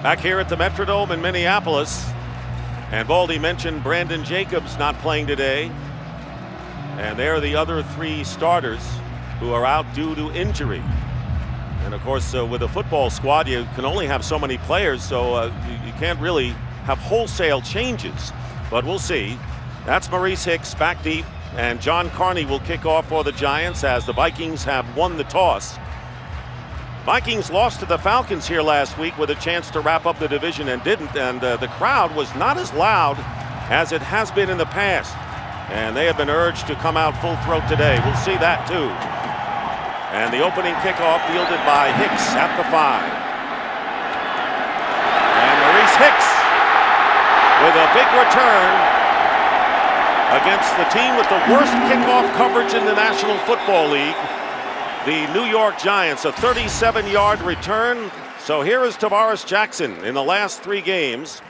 Back here at the Metrodome in Minneapolis. And Baldy mentioned Brandon Jacobs not playing today. And there are the other three starters who are out due to injury. And of course, with a football squad, you can only have so many players, so you can't really have wholesale changes. But we'll see. That's Maurice Hicks back deep, and John Carney will kick off for the Giants as the Vikings have won the toss. Vikings lost to the Falcons here last week with a chance to wrap up the division and didn't, and the crowd was not as loud as it has been in the past. And they have been urged to come out full throat today. We'll see that too. And the opening kickoff fielded by Hicks at the 5. And Maurice Hicks with a big return against the team with the worst kickoff coverage in the National Football League. The New York Giants, a 37-yard return. So here is Tarvaris Jackson in the last 3 games,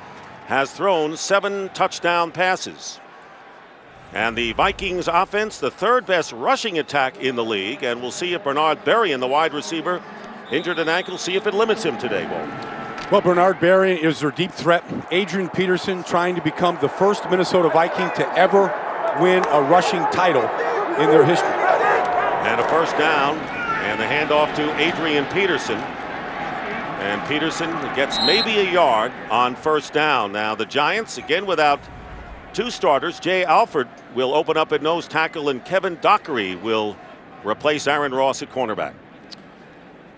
has thrown 7 touchdown passes. And the Vikings offense, the 3rd best rushing attack in the league. And we'll see if Bernard Berrian, the wide receiver, injured an ankle, see if it limits him today, Walt. Well, Bernard Berrian is their deep threat. Adrian Peterson trying to become the first Minnesota Viking to ever win a rushing title in their history. And a first down, and the handoff to Adrian Peterson. And Peterson gets maybe a yard on first down. Now the Giants, again without 2 starters. Jay Alford will open up at nose tackle, and Kevin Dockery will replace Aaron Ross at cornerback.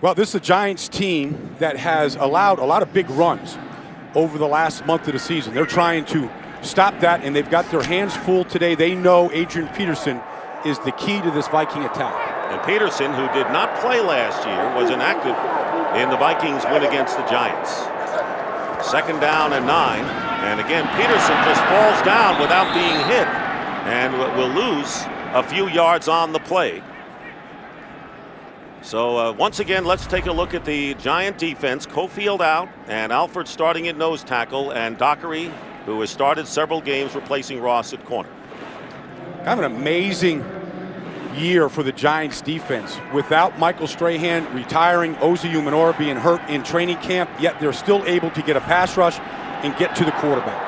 Well, this is a Giants team that has allowed a lot of big runs over the last month of the season. They're trying to stop that, and they've got their hands full today. They know Adrian Peterson is the key to this Viking attack. And Peterson, who did not play last year, was inactive in the Vikings win against the Giants. 2nd down and 9. And again, Peterson just falls down without being hit and will lose a few yards on the play. So once again, let's take a look at the Giant defense. Cofield out, and Alford starting at nose tackle, and Dockery, who has started several games, replacing Ross at corner. Kind of an amazing year for the Giants defense. Without Michael Strahan retiring, Ozzie Umenora being hurt in training camp, yet they're still able to get a pass rush and get to the quarterback.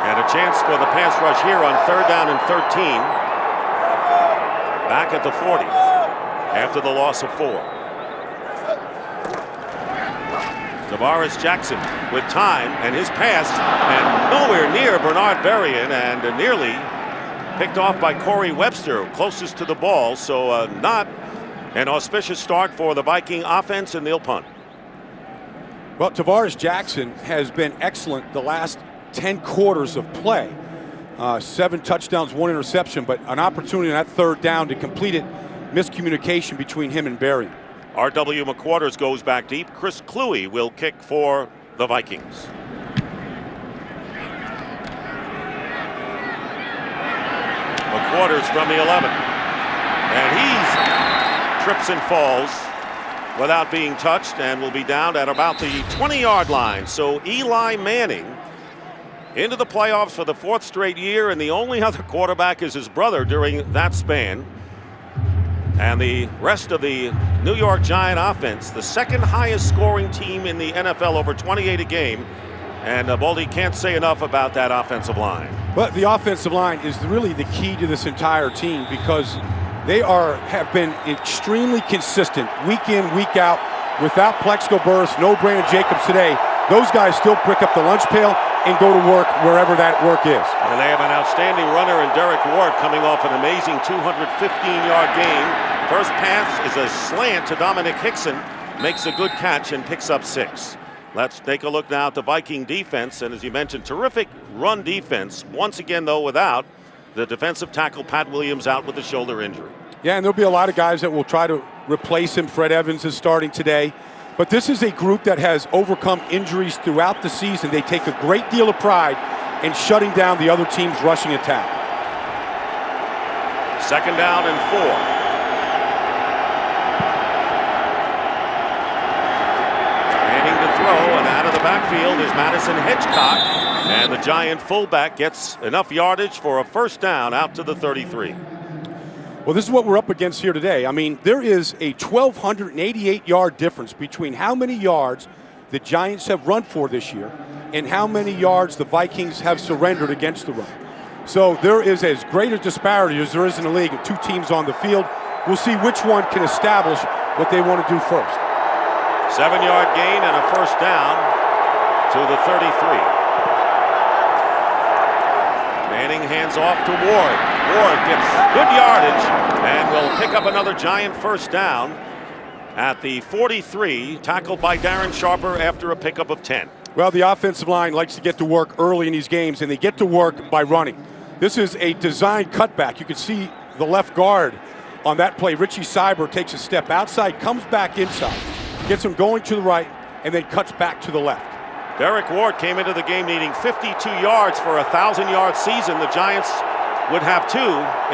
And a chance for the pass rush here on 3rd down and 13. Back at the 40 after the loss of 4. Tarvaris Jackson with time, and his pass, and nowhere near Bernard Berrian, and nearly picked off by Corey Webster, closest to the ball. So not an auspicious start for the Viking offense, and they'll punt. Well, Tarvaris Jackson has been excellent the last 10 quarters of play. 7 touchdowns, 1 interception, but an opportunity on that 3rd down to complete it. Miscommunication between him and Berrian. R.W. McQuarters goes back deep. Chris Kluwe will kick for the Vikings. McQuarters from the 11. And he trips and falls without being touched, and will be down at about the 20-yard line. So Eli Manning into the playoffs for the 4th straight year, and the only other quarterback is his brother during that span. And the rest of the New York Giant offense, the 2nd highest scoring team in the NFL, over 28 a game. And Baldy can't say enough about that offensive line. But the offensive line is really the key to this entire team, because they have been extremely consistent week in, week out. Without Plexico Burress, no Brandon Jacobs today, those guys still pick up the lunch pail and go to work wherever that work is. And they have an outstanding runner in Derek Ward, coming off an amazing 215-yard game. First pass is a slant to Dominic Hickson, makes a good catch and picks up 6. Let's take a look now at the Viking defense, and as you mentioned, terrific run defense. Once again, though, without the defensive tackle Pat Williams out with a shoulder injury. Yeah, and there'll be a lot of guys that will try to replace him. Fred Evans is starting today. But this is a group that has overcome injuries throughout the season. They take a great deal of pride in shutting down the other team's rushing attack. 2nd down and 4. Standing to throw, and out of the backfield is Madison Hitchcock. And the Giant fullback gets enough yardage for a first down out to the 33. Well, this is what we're up against here today. I mean, there is a 1,288-yard difference between how many yards the Giants have run for this year and how many yards the Vikings have surrendered against the run. So there is as great a disparity as there is in the league of two teams on the field. We'll see which one can establish what they want to do first. 7-yard gain and a first down to the 33. Manning hands off to Ward. Ward gets good yardage and will pick up another Giant first down at the 43, tackled by Darren Sharper after a pickup of 10. Well, the offensive line likes to get to work early in these games, and they get to work by running. This is a designed cutback. You can see the left guard on that play. Richie Cyber takes a step outside, comes back inside, gets him going to the right, and then cuts back to the left. Derek Ward came into the game needing 52 yards for a 1,000-yard season. The Giants would have 2,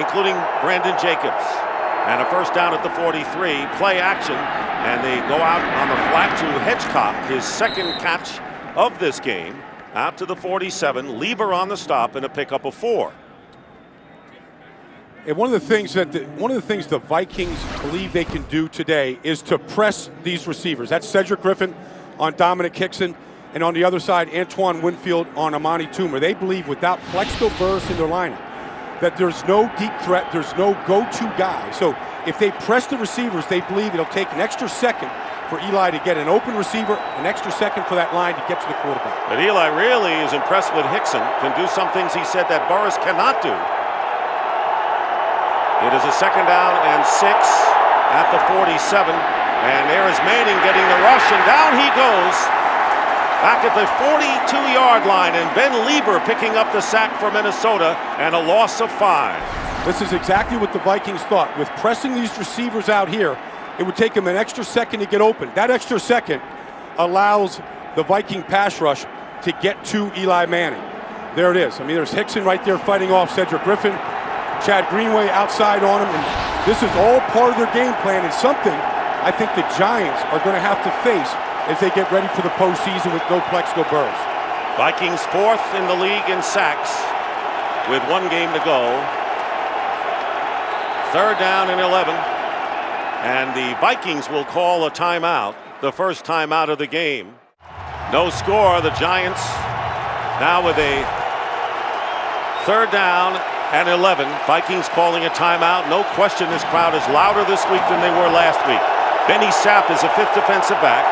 including Brandon Jacobs. And a first down at the 43, play action, and they go out on the flat to Hedgecock, his second catch of this game, out to the 47. Lieber on the stop and a pickup of 4. And one of the things the Vikings believe they can do today is to press these receivers. That's Cedric Griffin on Dominic Hickson, and on the other side, Antoine Winfield on Amani Toomer. They believe without Plexico Burress in their lineup that there's no deep threat, there's no go-to guy. So if they press the receivers, they believe it'll take an extra second for Eli to get an open receiver, an extra second for that line to get to the quarterback. But Eli really is impressed with Hickson, can do some things he said that Burress cannot do. It is a second down and 6 at the 47, and there is Manning getting the rush, and down he goes back at the 42-yard line, and Ben Lieber picking up the sack for Minnesota, and a loss of 5. This is exactly what the Vikings thought. With pressing these receivers out here, it would take them an extra second to get open. That extra second allows the Viking pass rush to get to Eli Manning. There it is. I mean, there's Hickson right there fighting off Cedric Griffin. Chad Greenway outside on him. And this is all part of their game plan, and something I think the Giants are going to have to face as they get ready for the postseason with no Plexico Burress. Vikings 4th in the league in sacks with 1 game to go. 3rd down and 11. And the Vikings will call a timeout, the first timeout of the game. No score. The Giants now with a 3rd down and 11. Vikings calling a timeout. No question this crowd is louder this week than they were last week. Benny Sapp is a 5th defensive back.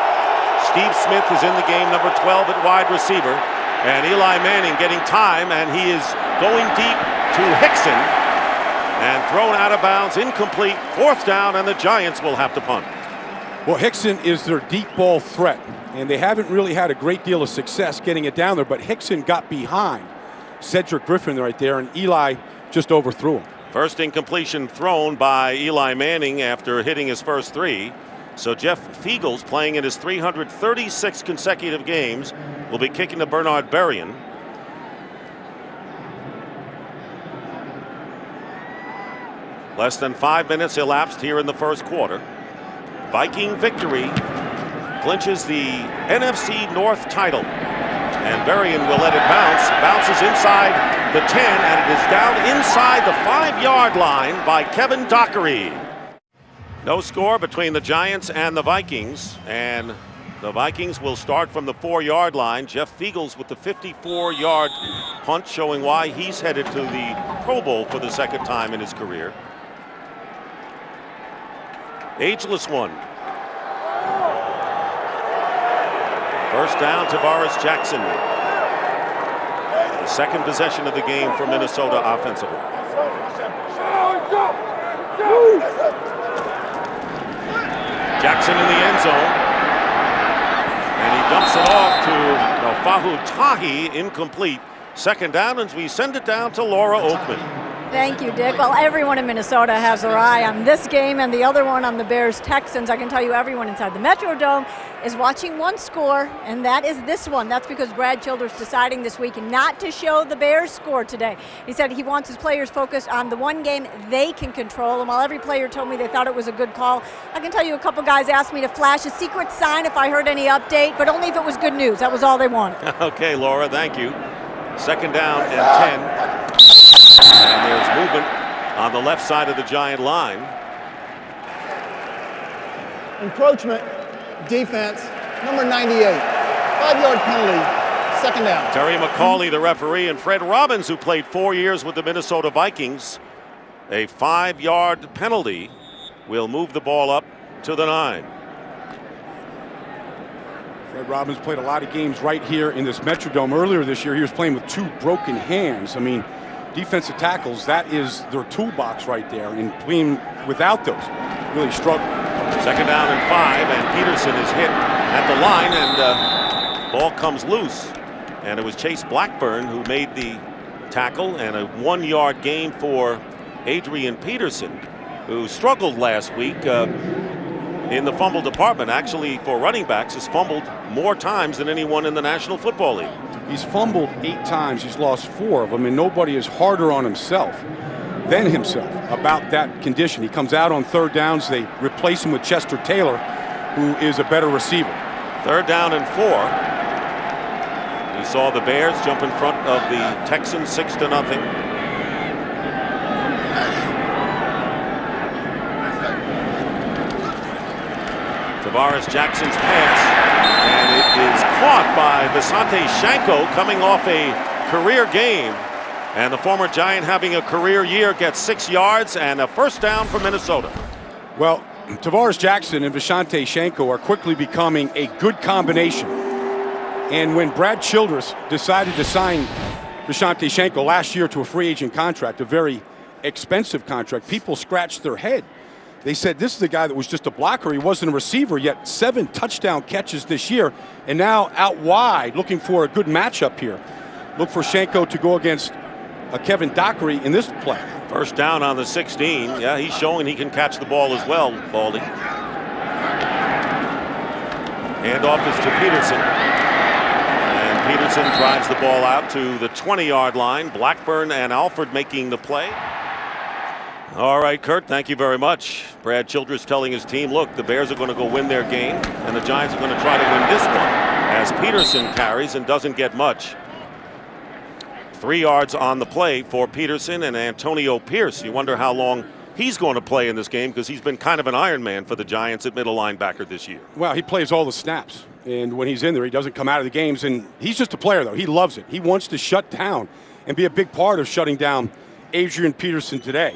Steve Smith is in the game, number 12 at wide receiver. And Eli Manning getting time, and he is going deep to Hickson. And thrown out of bounds, incomplete, 4th down, and the Giants will have to punt. Well, Hickson is their deep ball threat, and they haven't really had a great deal of success getting it down there, but Hickson got behind Cedric Griffin right there, and Eli just overthrew him. First incompletion thrown by Eli Manning after hitting his first 3. So Jeff Fiegels, playing in his 336 consecutive games, will be kicking to Bernard Berrien. Less than 5 minutes elapsed here in the first quarter. Viking victory clinches the NFC North title. And Berrien will let it bounce. Bounces inside the 10, and it is down inside the 5-yard line by Kevin Dockery. No score between the Giants and the Vikings, and the Vikings will start from the 4-yard line. Jeff Fiegels with the 54-yard punt, showing why he's headed to the Pro Bowl for the 2nd time in his career. Ageless one. First down, Tavares Jackson. The 2nd possession of the game for Minnesota offensively. Jackson in the end zone. And he dumps it off to Fahu Tahi, incomplete. 2nd down, as we send it down to Laura Oakman. Thank you, Dick. Well, everyone in Minnesota has their eye on this game and the other one on the Bears-Texans. I can tell you everyone inside the Metrodome is watching one score, and that is this one. That's because Brad Childers deciding this week not to show the Bears score today. He said he wants his players focused on the one game they can control, and while every player told me they thought it was a good call, I can tell you a couple guys asked me to flash a secret sign if I heard any update, but only if it was good news. That was all they wanted. Okay, Laura, thank you. 2nd down and 10. And there's movement on the left side of the Giant line. Encroachment, defense, number 98. 5-yard penalty, second down. Terry McCauley, the referee, and Fred Robbins, who played 4 years with the Minnesota Vikings. A 5-yard penalty will move the ball up to the 9. Fred Robbins played a lot of games right here in this Metrodome. Earlier this year, he was playing with 2 broken hands. I mean, defensive tackles, that is their toolbox right there. And playing without those, really struggle. Second down and 5, and Peterson is hit at the line, and ball comes loose. And it was Chase Blackburn who made the tackle, and a 1-yard gain for Adrian Peterson, who struggled last week in the fumble department. Actually, for running backs, has fumbled more times than anyone in the National Football League. He's fumbled 8 times. He's lost 4 of them, and nobody is harder on himself than himself about that condition. He comes out on third downs. They replace him with Chester Taylor, who is a better receiver. Third down and 4. We saw the Bears jump in front of the Texans 6-0. Tavares Jackson's pass, and it is caught by Visanthe Shanko, coming off a career game. And the former Giant, having a career year, gets 6 yards and a first down for Minnesota. Well, Tavares Jackson and Visanthe Shanko are quickly becoming a good combination. And when Brad Childress decided to sign Visanthe Shanko last year to a free agent contract, a very expensive contract, people scratched their head. They said, this is a guy that was just a blocker. He wasn't a receiver, yet 7 touchdown catches this year. And now out wide, looking for a good matchup here. Look for Shanko to go against Kevin Dockery in this play. First down on the 16. Yeah, he's showing he can catch the ball as well, Baldy. Handoff is to Peterson. And Peterson drives the ball out to the 20-yard line. Blackburn and Alford making the play. All right, Kurt, thank you very much. Brad Childress telling his team, look, the Bears are going to go win their game, and the Giants are going to try to win this one, as Peterson carries and doesn't get much. 3 yards on the play for Peterson, and Antonio Pierce. You wonder how long he's going to play in this game, because he's been kind of an Iron Man for the Giants at middle linebacker this year. Well, he plays all the snaps, and when he's in there, he doesn't come out of the games, and he's just a player, though. He loves it. He wants to shut down and be a big part of shutting down Adrian Peterson today.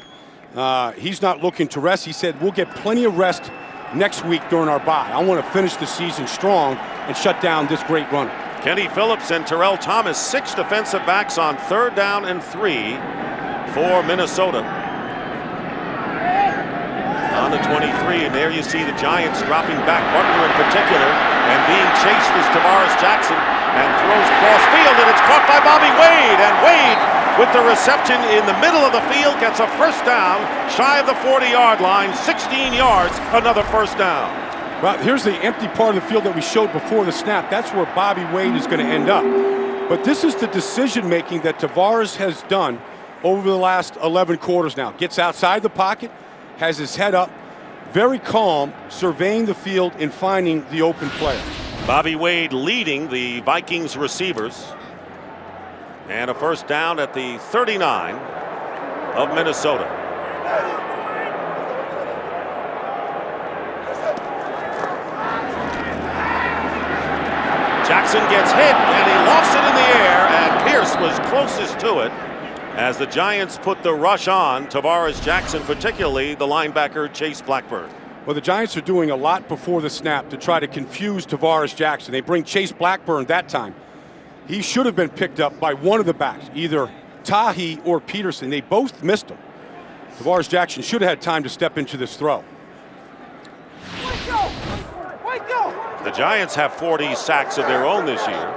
He's not looking to rest. He said, we'll get plenty of rest next week during our bye. I want to finish the season strong and shut down this great runner. Kenny Phillips and Terrell Thomas, 6 defensive backs on third down and 3 for Minnesota. On the 23, and there you see the Giants dropping back, Butler in particular, and being chased is Tavares Jackson, and throws cross field, and it's caught by Bobby Wade, and Wade, with the reception in the middle of the field, gets a first down, shy of the 40-yard line, 16 yards, another first down. Well, here's the empty part of the field that we showed before the snap. That's where Bobby Wade is going to end up. But this is the decision-making that Tavares has done over the last 11 quarters now. Gets outside the pocket, has his head up, very calm, surveying the field and finding the open player. Bobby Wade leading the Vikings receivers. And a first down at the 39 of Minnesota. Jackson gets hit, and he lofts it in the air, and Pierce was closest to it as the Giants put the rush on Tavares Jackson, particularly the linebacker Chase Blackburn. Well, the Giants are doing a lot before the snap to try to confuse Tavares Jackson. They bring Chase Blackburn that time. He should have been picked up by one of the backs, either Tahi or Peterson. They both missed him. Tavares Jackson should have had time to step into this throw. The Giants have 40 sacks of their own this year.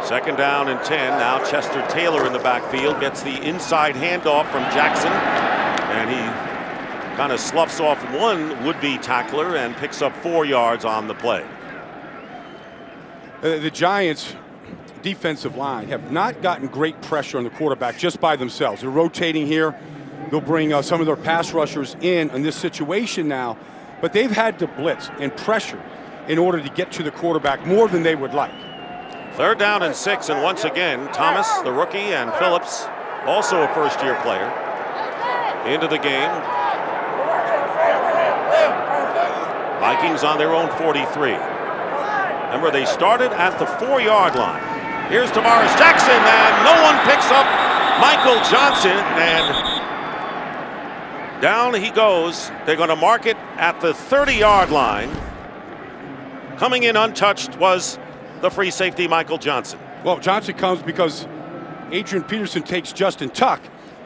Second down and 10. Now Chester Taylor in the backfield gets the inside handoff from Jackson, and he kind of sloughs off one would-be tackler and picks up 4 yards on the play. The Giants' defensive line have not gotten great pressure on the quarterback just by themselves. They're rotating here. They'll bring some of their pass rushers in this situation now, but they've had to blitz and pressure in order to get to the quarterback more than they would like. Third down and 6, and once again, Thomas, the rookie, and Phillips, also a first-year player, into the game. Vikings on their own 43. Remember, they started at the 4-yard line. Here's Tavares Jackson, and no one picks up Michael Johnson, and down he goes. They're going to mark it at the 30-yard line. Coming in untouched was the free safety, Michael Johnson. Well, Johnson comes because Adrian Peterson takes Justin Tuck.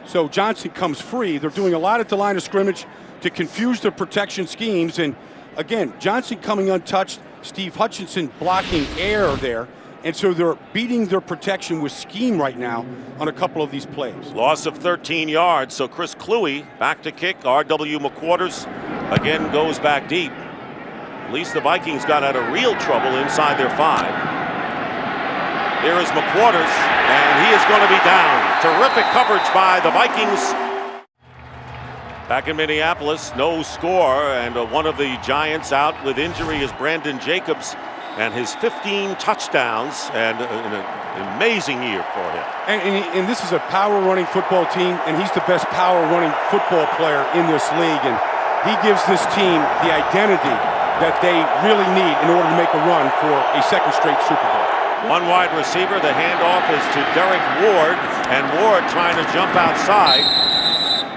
So Johnson comes free. They're doing a lot at the line of scrimmage to confuse the protection schemes. And again, Johnson coming untouched, Steve Hutchinson blocking air there. And so they're beating their protection with scheme right now on a couple of these plays. Loss of 13 yards, so Chris Kluwe back to kick. R.W. McQuarters again goes back deep. At least the Vikings got out of real trouble inside their 5. Here is McQuarters, and he is going to be down. Terrific coverage by the Vikings. Back in Minneapolis, no score, and one of the Giants out with injury is Brandon Jacobs, and his 15 touchdowns, and an amazing year for him. And this is a power running football team, and he's the best power running football player in this league, and he gives this team the identity that they really need in order to make a run for a second straight Super Bowl. One wide receiver, the handoff is to Derek Ward, and Ward trying to jump outside.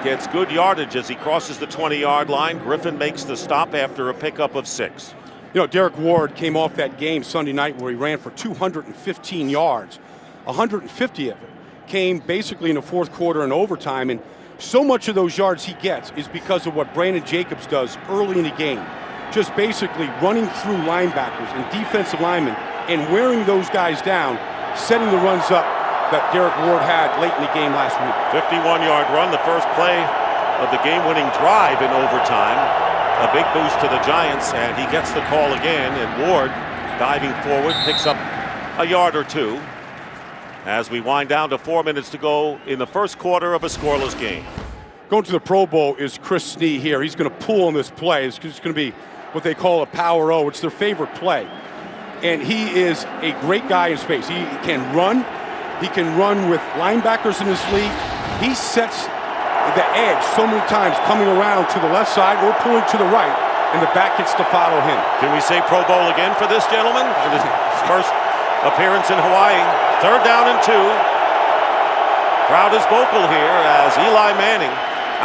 Gets good yardage as he crosses the 20-yard line. Griffin makes the stop after a pickup of 6. You know, Derek Ward came off that game Sunday night where he ran for 215 yards. 150 of it came basically in the fourth quarter and overtime, and so much of those yards he gets is because of what Brandon Jacobs does early in the game. Just basically running through linebackers and defensive linemen and wearing those guys down, setting the runs up that Derek Ward had late in the game last week. 51-yard run, the first play of the game-winning drive in overtime. A big boost to the Giants, and he gets the call again, and Ward, diving forward, picks up a yard or two as we wind down to 4 minutes to go in the first quarter of a scoreless game. Going to the Pro Bowl is Chris Snee here. He's going to pull on this play. It's going to be what they call a power O. It's their favorite play. And he is a great guy in space. He can run. He can run with linebackers in this league. He sets the edge so many times coming around to the left side or pulling to the right, and the back gets to follow him. Can we say Pro Bowl again for this gentleman? It is his first appearance in Hawaii. 3rd down and 2. Crowd is vocal here as Eli Manning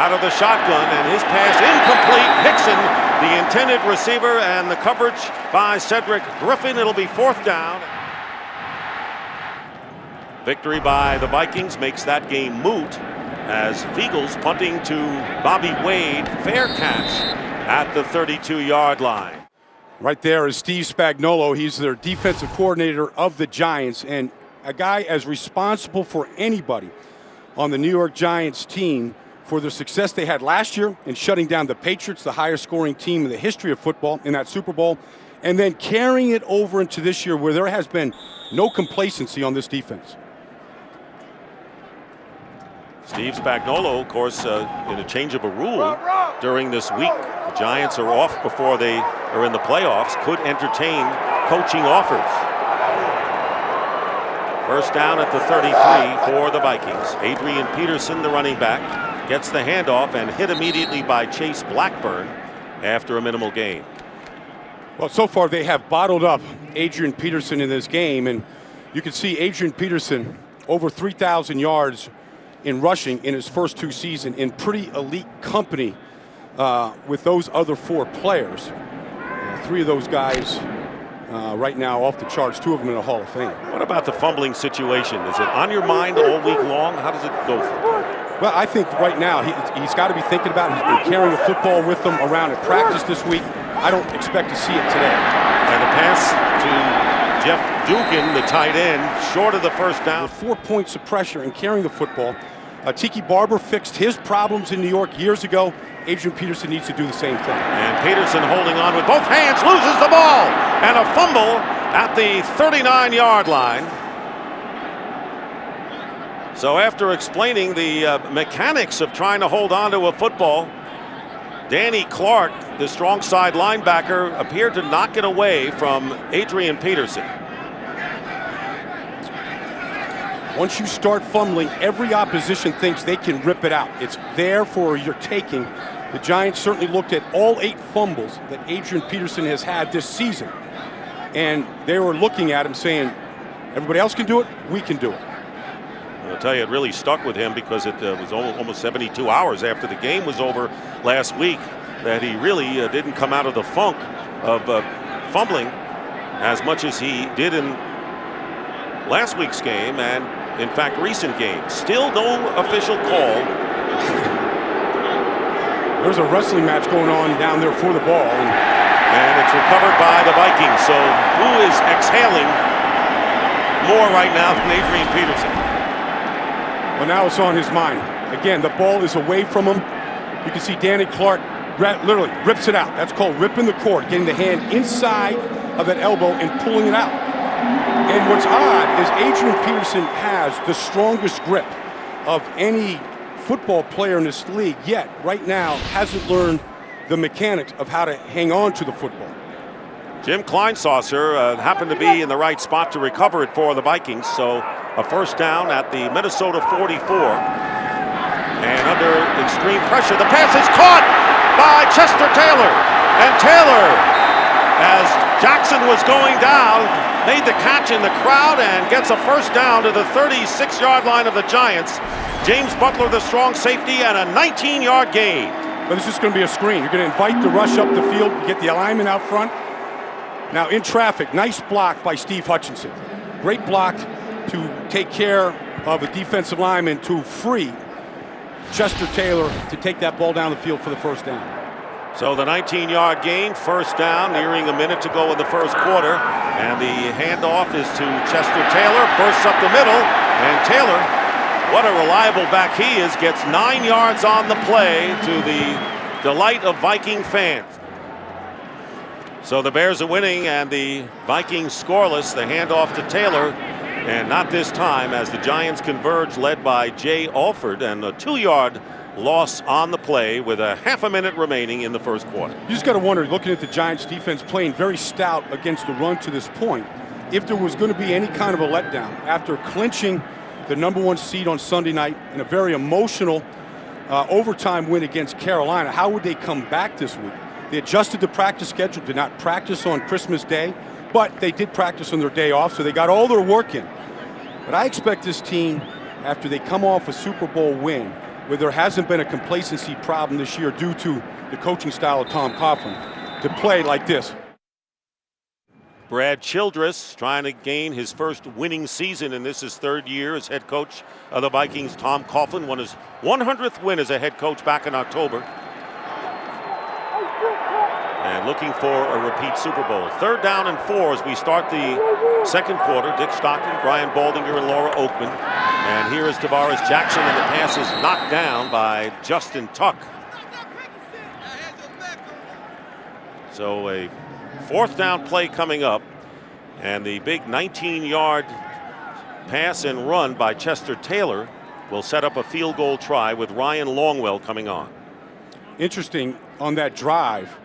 out of the shotgun, and his pass incomplete. Hickson, the intended receiver, and the coverage by Cedric Griffin. It'll be 4th down. Victory by the Vikings makes that game moot as Feagles punting to Bobby Wade. Fair catch at the 32-yard line. Right there is Steve Spagnuolo. He's their defensive coordinator of the Giants, and a guy as responsible for anybody on the New York Giants team for the success they had last year in shutting down the Patriots, the highest scoring team in the history of football in that Super Bowl, and then carrying it over into this year where there has been no complacency on this defense. Steve Spagnuolo, of course, in a change of a rule during this week. The Giants are off before they are in the playoffs, could entertain coaching offers. First down at the 33 for the Vikings. Adrian Peterson, the running back, gets the handoff and hit immediately by Chase Blackburn after a minimal gain. Well, so far they have bottled up Adrian Peterson in this game, and you can see Adrian Peterson over 3,000 yards in rushing in his first 2 seasons in pretty elite company with those other 4 players. 3 of those guys right now off the charts, 2 of them in the Hall of Fame. What about the fumbling situation? Is it on your mind all week long? How does it go for you? Well, I think right now he's got to be thinking about it. He's been carrying the football with him around at practice this week. I don't expect to see it today. And the pass to Jeff Dugan, the tight end, short of the first down. With 4 points of pressure and carrying the football. Tiki Barber fixed his problems in New York years ago. Adrian Peterson needs to do the same thing. And Peterson holding on with both hands, loses the ball, and a fumble at the 39-yard line. So after explaining the mechanics of trying to hold on to a football, Danny Clark, the strong side linebacker, appeared to knock it away from Adrian Peterson. Once you start fumbling, every opposition thinks they can rip it out. It's there for your taking. The Giants certainly looked at all 8 fumbles that Adrian Peterson has had this season. and they were looking at him saying, everybody else can do it, we can do it. I'll tell you, it really stuck with him because it was almost 72 hours after the game was over last week that he really didn't come out of the funk of fumbling as much as he did in last week's game and, in fact, recent games. Still no official call. There's a wrestling match going on down there for the ball. And it's recovered by the Vikings. So who is exhaling more right now than Adrian Peterson? Well, now it's on his mind. Again, the ball is away from him. You can see Danny Clark literally rips it out. That's called ripping the cord, getting the hand inside of that elbow and pulling it out. And what's odd is Adrian Peterson has the strongest grip of any football player in this league, yet right now hasn't learned the mechanics of how to hang on to the football. Jim Kleinsasser happened to be in the right spot to recover it for the Vikings, so a first down at the Minnesota 44. And under extreme pressure, the pass is caught by Chester Taylor. And Taylor, as Jackson was going down, made the catch in the crowd and gets a first down to the 36-yard line of the Giants. James Butler, the strong safety, and a 19-yard gain. But it's just going to be a screen. You're going to invite the rush up the field, get the alignment out front. Now in traffic, nice block by Steve Hutchinson. Great block to take care of a defensive lineman to free Chester Taylor to take that ball down the field for the first down. So the 19-yard gain, first down, nearing a minute to go in the first quarter. And the handoff is to Chester Taylor, bursts up the middle, and Taylor, what a reliable back he is, gets 9 yards on the play to the delight of Viking fans. So the Bears are winning and the Vikings scoreless. The handoff to Taylor, and not this time as the Giants converge, led by Jay Alford, and a 2-yard loss on the play with a half a minute remaining in the first quarter. You just got to wonder, looking at the Giants defense playing very stout against the run to this point, if there was going to be any kind of a letdown after clinching the #1 seed on Sunday night in a very emotional overtime win against Carolina, how would they come back this week? They adjusted the practice schedule, did not practice on Christmas Day, but they did practice on their day off, so they got all their work in. But I expect this team, after they come off a Super Bowl win, where there hasn't been a complacency problem this year due to the coaching style of Tom Coughlin, to play like this. Brad Childress trying to gain his first winning season, and this is his third year as head coach of the Vikings. Tom Coughlin won his 100th win as a head coach back in October. And looking for a repeat Super Bowl. 3rd down and 4 as we start the second quarter. Dick Stockton, Brian Baldinger, and Laura Oakman. And here is Tavares Jackson, and the pass is knocked down by Justin Tuck. So a 4th down play coming up, and the big 19-yard pass and run by Chester Taylor will set up a field goal try with Ryan Longwell coming on. Interesting on that drive.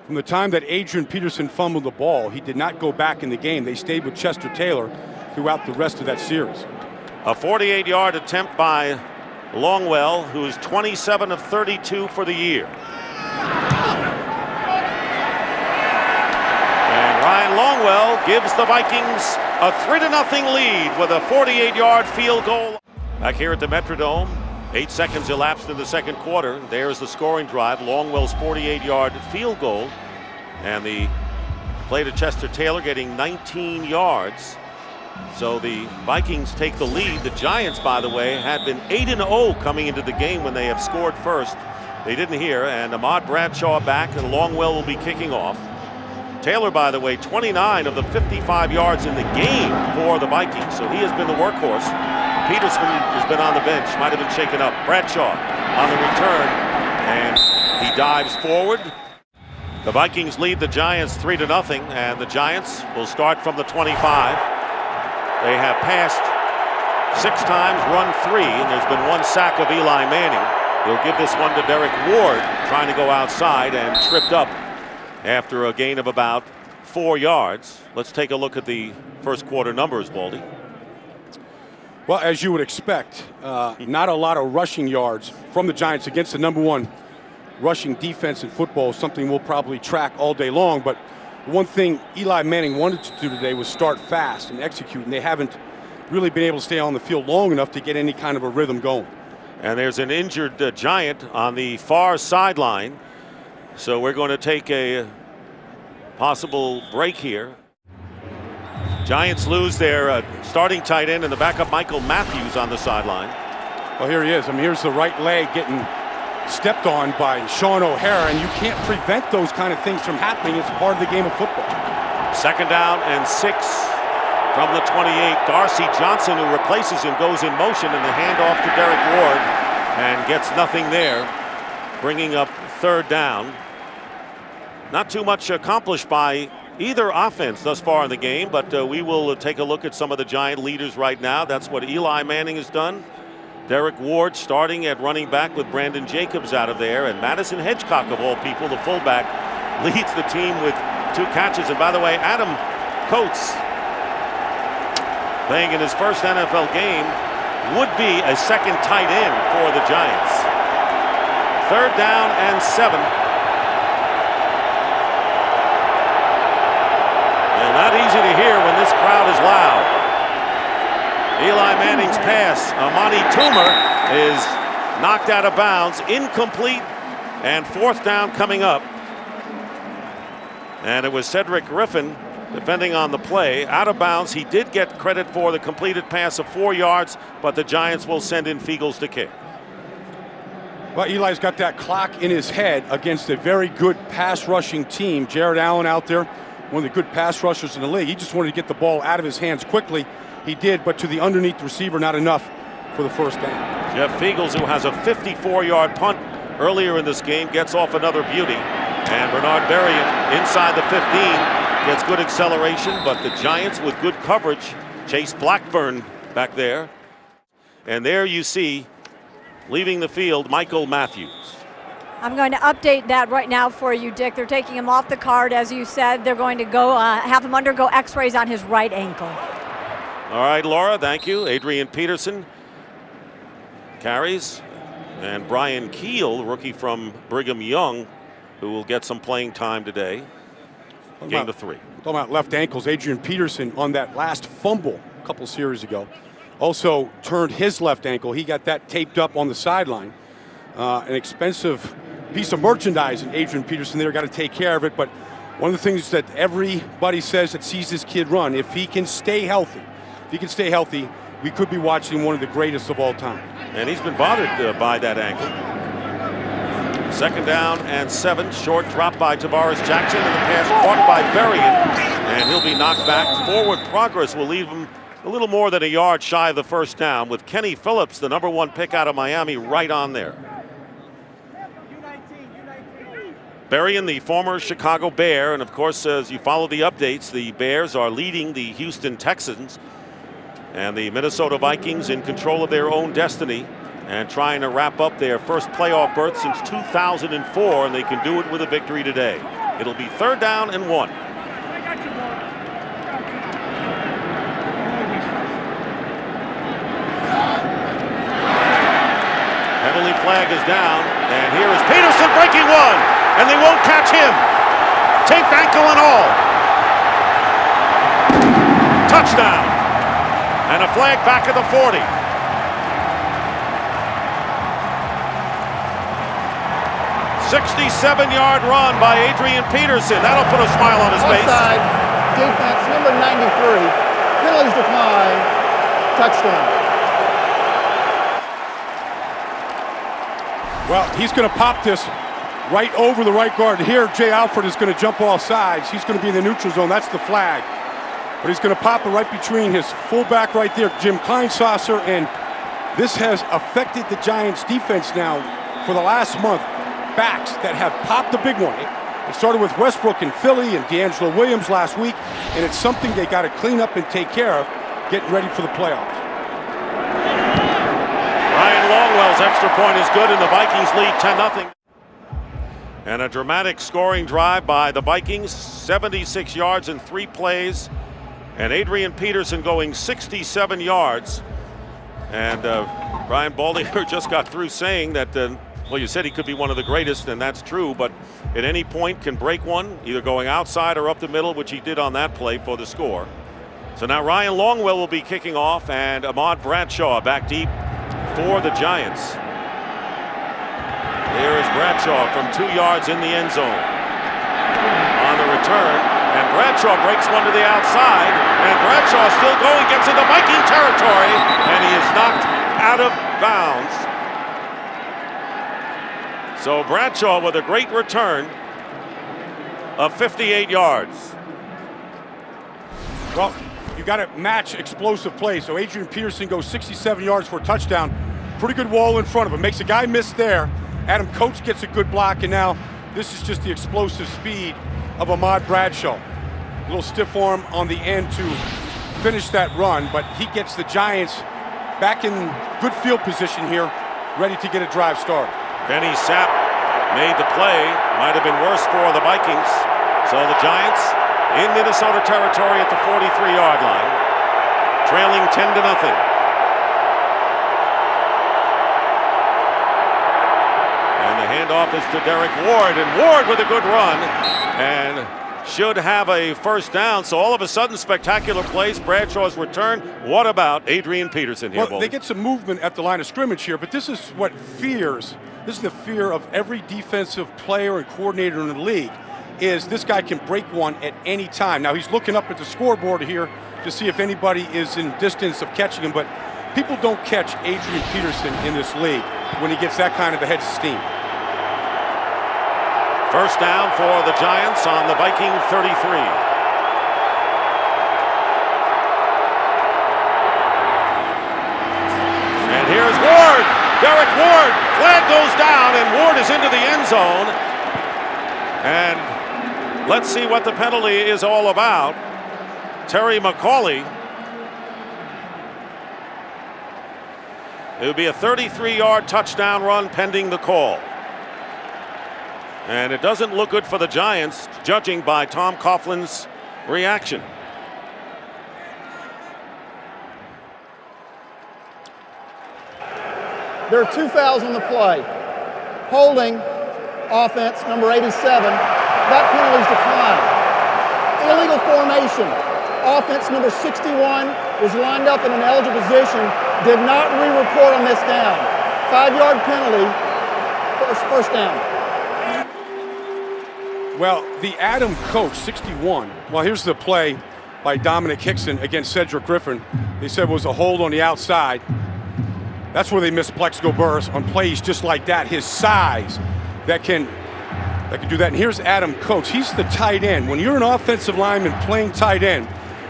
From the time that Adrian Peterson fumbled the ball, he did not go back in the game. They stayed with Chester Taylor throughout the rest of that series. A 48-yard attempt by Longwell, who's 27 of 32 for the year. And Ryan Longwell gives the Vikings a 3-0 lead with a 48-yard field goal. Back here at the Metrodome, 8 seconds elapsed in the second quarter. There's the scoring drive. Longwell's 48-yard field goal. And the play to Chester Taylor getting 19 yards. So the Vikings take the lead. The Giants, by the way, had been 8-0 coming into the game when they have scored first. They didn't hear, and Ahmad Bradshaw back, and Longwell will be kicking off. Taylor, by the way, 29 of the 55 yards in the game for the Vikings, so he has been the workhorse. Peterson has been on the bench, might have been shaken up. Bradshaw on the return, and he dives forward. The Vikings lead the Giants 3-0, and the Giants will start from the 25. They have passed 6 times, run 3, and there's been 1 sack of Eli Manning. He'll give this one to Derek Ward, trying to go outside and tripped up after a gain of about 4 yards. Let's take a look at the first quarter numbers, Baldy. Well, as you would expect, not a lot of rushing yards from the Giants against the #1 rushing defense in football, something we'll probably track all day long. But One thing Eli Manning wanted to do today was start fast and execute, and they haven't really been able to stay on the field long enough to get any kind of a rhythm going. And there's an injured Giant on the far sideline. So we're going to take a possible break here. Giants lose their starting tight end and the backup Michael Matthews on the sideline. Well, here he is. I mean, here's the right leg getting stepped on by Sean O'Hara, and you can't prevent those kind of things from happening. It's part of the game of football. 2nd down and 6 from the 28. Darcy Johnson, who replaces him, goes in motion, and the handoff to Derek Ward and gets nothing there, bringing up 3rd down. Not too much accomplished by either offense thus far in the game, but we will take a look at some of the Giant leaders right now. That's what Eli Manning has done. Derek Ward starting at running back with Brandon Jacobs out of there, and Madison Hedgecock, of all people, the fullback, leads the team with 2 catches. And by the way, Adam Coates, playing in his first NFL game, would be a second tight end for the Giants. 3rd down and 7. And not easy to hear when this crowd is loud. Eli Manning's pass, Amani Toomer, is knocked out of bounds, incomplete, and 4th down coming up. And it was Cedric Griffin defending on the play, out of bounds. He did get credit for the completed pass of 4 yards, but the Giants will send in Fiegels to kick. Well, Eli's got that clock in his head against a very good pass rushing team. Jared Allen out there, one of the good pass rushers in the league. He just wanted to get the ball out of his hands quickly. He did, but to the underneath receiver, not enough for the 1st down. Jeff Fiegels, who has a 54-yard punt earlier in this game, gets off another beauty. And Bernard Berrien inside the 15 gets good acceleration, but the Giants with good coverage. Chase Blackburn back there. And there you see, leaving the field, Michael Matthews. I'm going to update that right now for you, Dick. They're taking him off the card, as you said. They're going to go have him undergo x-rays on his right ankle. All right, Laura, thank you. Adrian Peterson carries. And Brian Keel, rookie from Brigham Young, who will get some playing time today. Game to 3. Talking about left ankles, Adrian Peterson on that last fumble a couple series ago also turned his left ankle. He got that taped up on the sideline. An expensive piece of merchandise, and Adrian Peterson there got to take care of it. But one of the things that everybody says that sees this kid run, if he can stay healthy, we could be watching one of the greatest of all time. And he's been bothered by that ankle. 2nd down and 7. Short drop by Tavares Jackson, and the pass caught by Berrien, and he'll be knocked back. Forward progress will leave him a little more than a yard shy of the 1st down, with Kenny Phillips, the #1 pick out of Miami, right on there. Berrien, the former Chicago Bear, and of course, as you follow the updates, the Bears are leading the Houston Texans, and the Minnesota Vikings in control of their own destiny and trying to wrap up their first playoff berth since 2004, and they can do it with a victory today. It'll be 3rd down and 1. Penalty flag is down, and here is Peterson breaking one, and they won't catch him. Taped ankle and all. Touchdown. And a flag back at the 40. '67-yard run by Adrian Peterson. That'll put a smile on his face. Offside, defense, number 93. Penalties decline. Touchdown. Well, he's going to pop this right over the right guard. Here, Jay Alford is going to jump off sides. He's going to be in the neutral zone. That's the flag. But he's going to pop it right between his fullback right there, Jim Kleinsasser, and this has affected the Giants' defense now for the last month. Backs that have popped the big one. It started with Westbrook in Philly and D'Angelo Williams last week, and it's something they got to clean up and take care of, getting ready for the playoffs. Ryan Longwell's extra point is good, and the Vikings lead 10-0. And a dramatic scoring drive by the Vikings, 76 yards in 3 plays, and Adrian Peterson going 67 yards. And Brian Baldinger just got through saying that Well, you said he could be one of the greatest, and that's true, but at any point can break one, either going outside or up the middle, which he did on that play for the score. So now Ryan Longwell will be kicking off, and Ahmad Bradshaw back deep for the Giants. Here is Bradshaw from 2 yards in the end zone. On the return, and Bradshaw breaks one to the outside, and Bradshaw still going, gets into Viking territory, and he is knocked out of bounds. So Bradshaw with a great return of 58 yards. Well, you got to match explosive plays. So Adrian Peterson goes 67 yards for a touchdown. Pretty good wall in front of him. Makes a guy miss there. Adam Coates gets a good block, and now this is just the explosive speed of Ahmad Bradshaw. A little stiff arm on the end to finish that run, but he gets the Giants back in good field position here, ready to get a drive started. Benny Sapp made the play. Might have been worse for the Vikings. So the Giants in Minnesota territory at the 43-yard line, trailing 10-0. And the handoff is to Derek Ward, and Ward with a good run and should have a first down. So all of a sudden, spectacular plays. Bradshaw's return. What about Adrian Peterson here? Well, they get some movement at the line of scrimmage here, but this is what fears. This is the fear of every defensive player and coordinator in the league, is this guy can break one at any time. Now he's looking up at the scoreboard here to see if anybody is in distance of catching him, but people don't catch Adrian Peterson in this league when he gets that kind of a head of steam. First down for the Giants on the Viking 33. And here's Ward. Derek Ward. Flag goes down, and Ward is into the end zone. And let's see what the penalty is all about. Terry McCauley. It would be a 33-yard touchdown run pending the call. And it doesn't look good for the Giants, judging by Tom Coughlin's reaction. There are 2 fouls on the play. Holding, offense, number 87. That penalty's declined. Illegal formation. Offense, number 61, was lined up in an eligible position. Did not re-report on this down. 5-yard penalty. First down. Well, the Adam Coates, 61. Well, here's the play by Dominic Hickson against Cedric Griffin. They said it was a hold on the outside. That's where they missed Plexico Burress on plays just like that. His size that can do that. And here's Adam Coates. He's the tight end. When you're an offensive lineman playing tight end,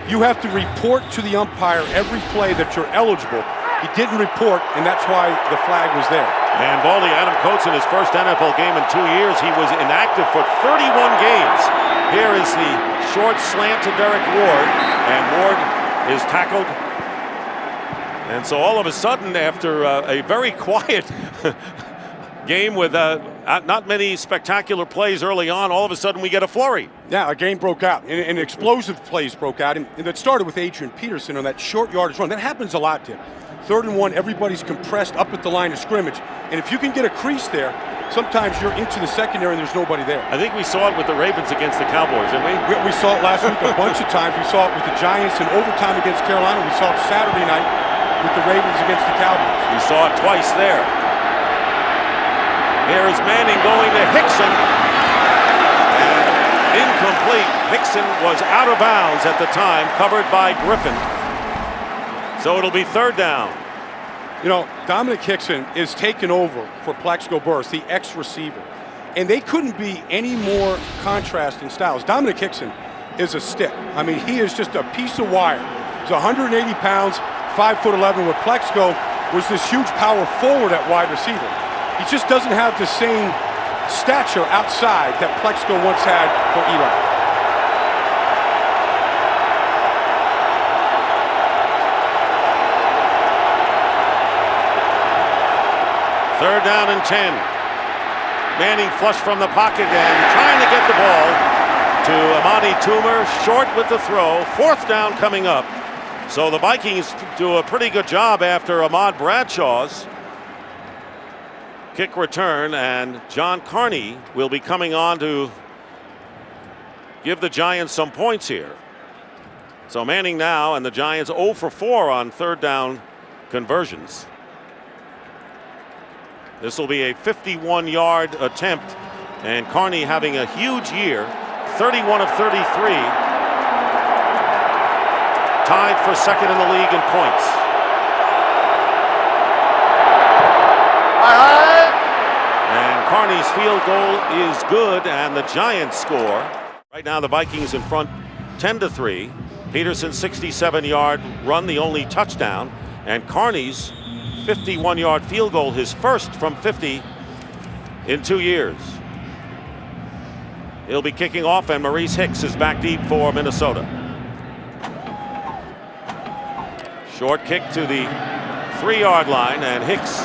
you have to report to the umpire every play that you're eligible. He didn't report, and that's why the flag was there. And Baldy, Adam Coates in his first NFL game in 2 years, he was inactive for 31 games. Here is the short slant to Derek Ward, and Ward is tackled. And so all of a sudden, after a very quiet game with not many spectacular plays early on, all of a sudden we get a flurry. Yeah, a game broke out, and explosive plays broke out. And it started with Adrian Peterson on that short yardage run. That happens a lot, Tim. 3rd and 1, everybody's compressed up at the line of scrimmage. And if you can get a crease there, sometimes you're into the secondary and there's nobody there. I think we saw it with the Ravens against the Cowboys, didn't we? We saw it last week a bunch of times. We saw it with the Giants in overtime against Carolina. We saw it Saturday night with the Ravens against the Cowboys. We saw it twice there. Here is Manning going to Hickson. And incomplete. Hickson was out of bounds at the time, covered by Griffin. So it'll be 3rd down. You know, Dominic Hickson is taking over for Plexico Burress, the ex-receiver. And they couldn't be any more contrast in styles. Dominic Hickson is a stick. I mean, he is just a piece of wire. He's 180 pounds, 5'11", with Plexico was this huge power forward at wide receiver. He just doesn't have the same stature outside that Plexico once had for Eli. Third down and 10. Manning flush from the pocket and trying to get the ball to Amani Toomer, short with the throw. 4th down coming up. So the Vikings do a pretty good job after Ahmad Bradshaw's. kick return, and John Carney will be coming on to give the Giants some points here. So Manning now, and the Giants 0 for 4 on third down conversions. This will be a 51-yard attempt, and Carney having a huge year, 31 of 33, tied for second in the league in points. And Carney's field goal is good, and the Giants score. Right now the Vikings in front 10-3. Peterson's 67-yard run, the only touchdown, and Carney's 51-yard field goal, his first from 50 in 2 years. He'll be kicking off, and Maurice Hicks is back deep for Minnesota. Short kick to the 3-yard line, and Hicks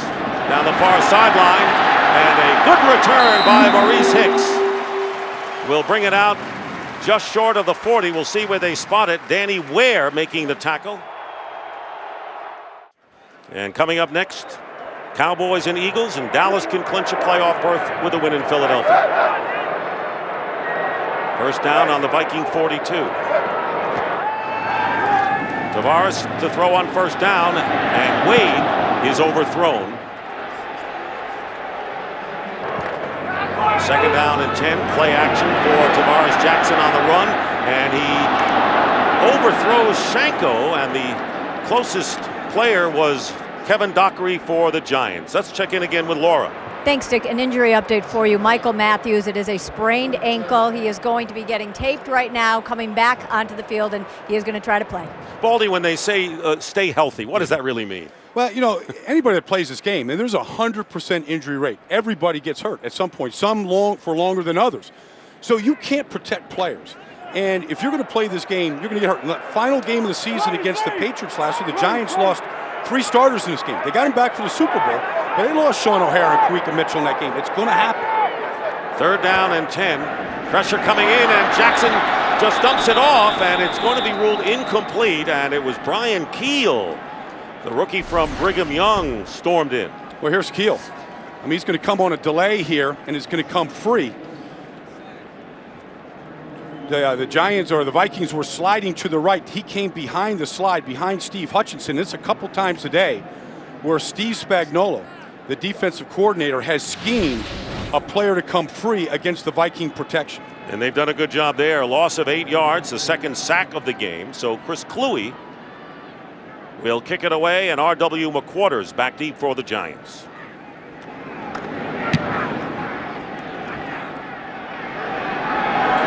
down the far sideline, and a good return by Maurice Hicks will bring it out just short of the 40. We'll see where they spot it. Danny Ware making the tackle. And coming up next, Cowboys and Eagles, and Dallas can clinch a playoff berth with a win in Philadelphia. First down on the Viking 42. Tavares to throw on first down, and Wade is overthrown. Second down and 10, play action for Tavares Jackson on the run, and he overthrows Shanko, and the closest player was Kevin Dockery for the Giants. Let's check in again with Laura. Thanks, Dick. An injury update for you. Michael Matthews, it is a sprained ankle. He is going to be getting taped right now, coming back onto the field, and he is going to try to play. Baldy, when they say stay healthy, what does that really mean? Well, you know, anybody that plays this game, and there's a 100% injury rate. Everybody gets hurt at some point, some for longer than others. So you can't protect players. And if you're going to play this game, you're going to get hurt. In the final game of the season against the Patriots last year, the Giants lost 3 starters in this game. They got him back for the Super Bowl, but they lost Sean O'Hara and Kawika Mitchell in that game. It's going to happen. Third down and 10. Pressure coming in, and Jackson just dumps it off, and it's going to be ruled incomplete, and it was Brian Keel, the rookie from Brigham Young, stormed in. Well, here's Keel. I mean, he's going to come on a delay here, and it's going to come free. The Giants, or the Vikings, were sliding to the right. He came behind the slide, behind Steve Hutchinson. It's a couple times today where Steve Spagnuolo, the defensive coordinator, has schemed a player to come free against the Viking protection. And they've done a good job there. A loss of 8 yards, the second sack of the game. So Chris Kluwe will kick it away, and R.W. McQuarters back deep for the Giants.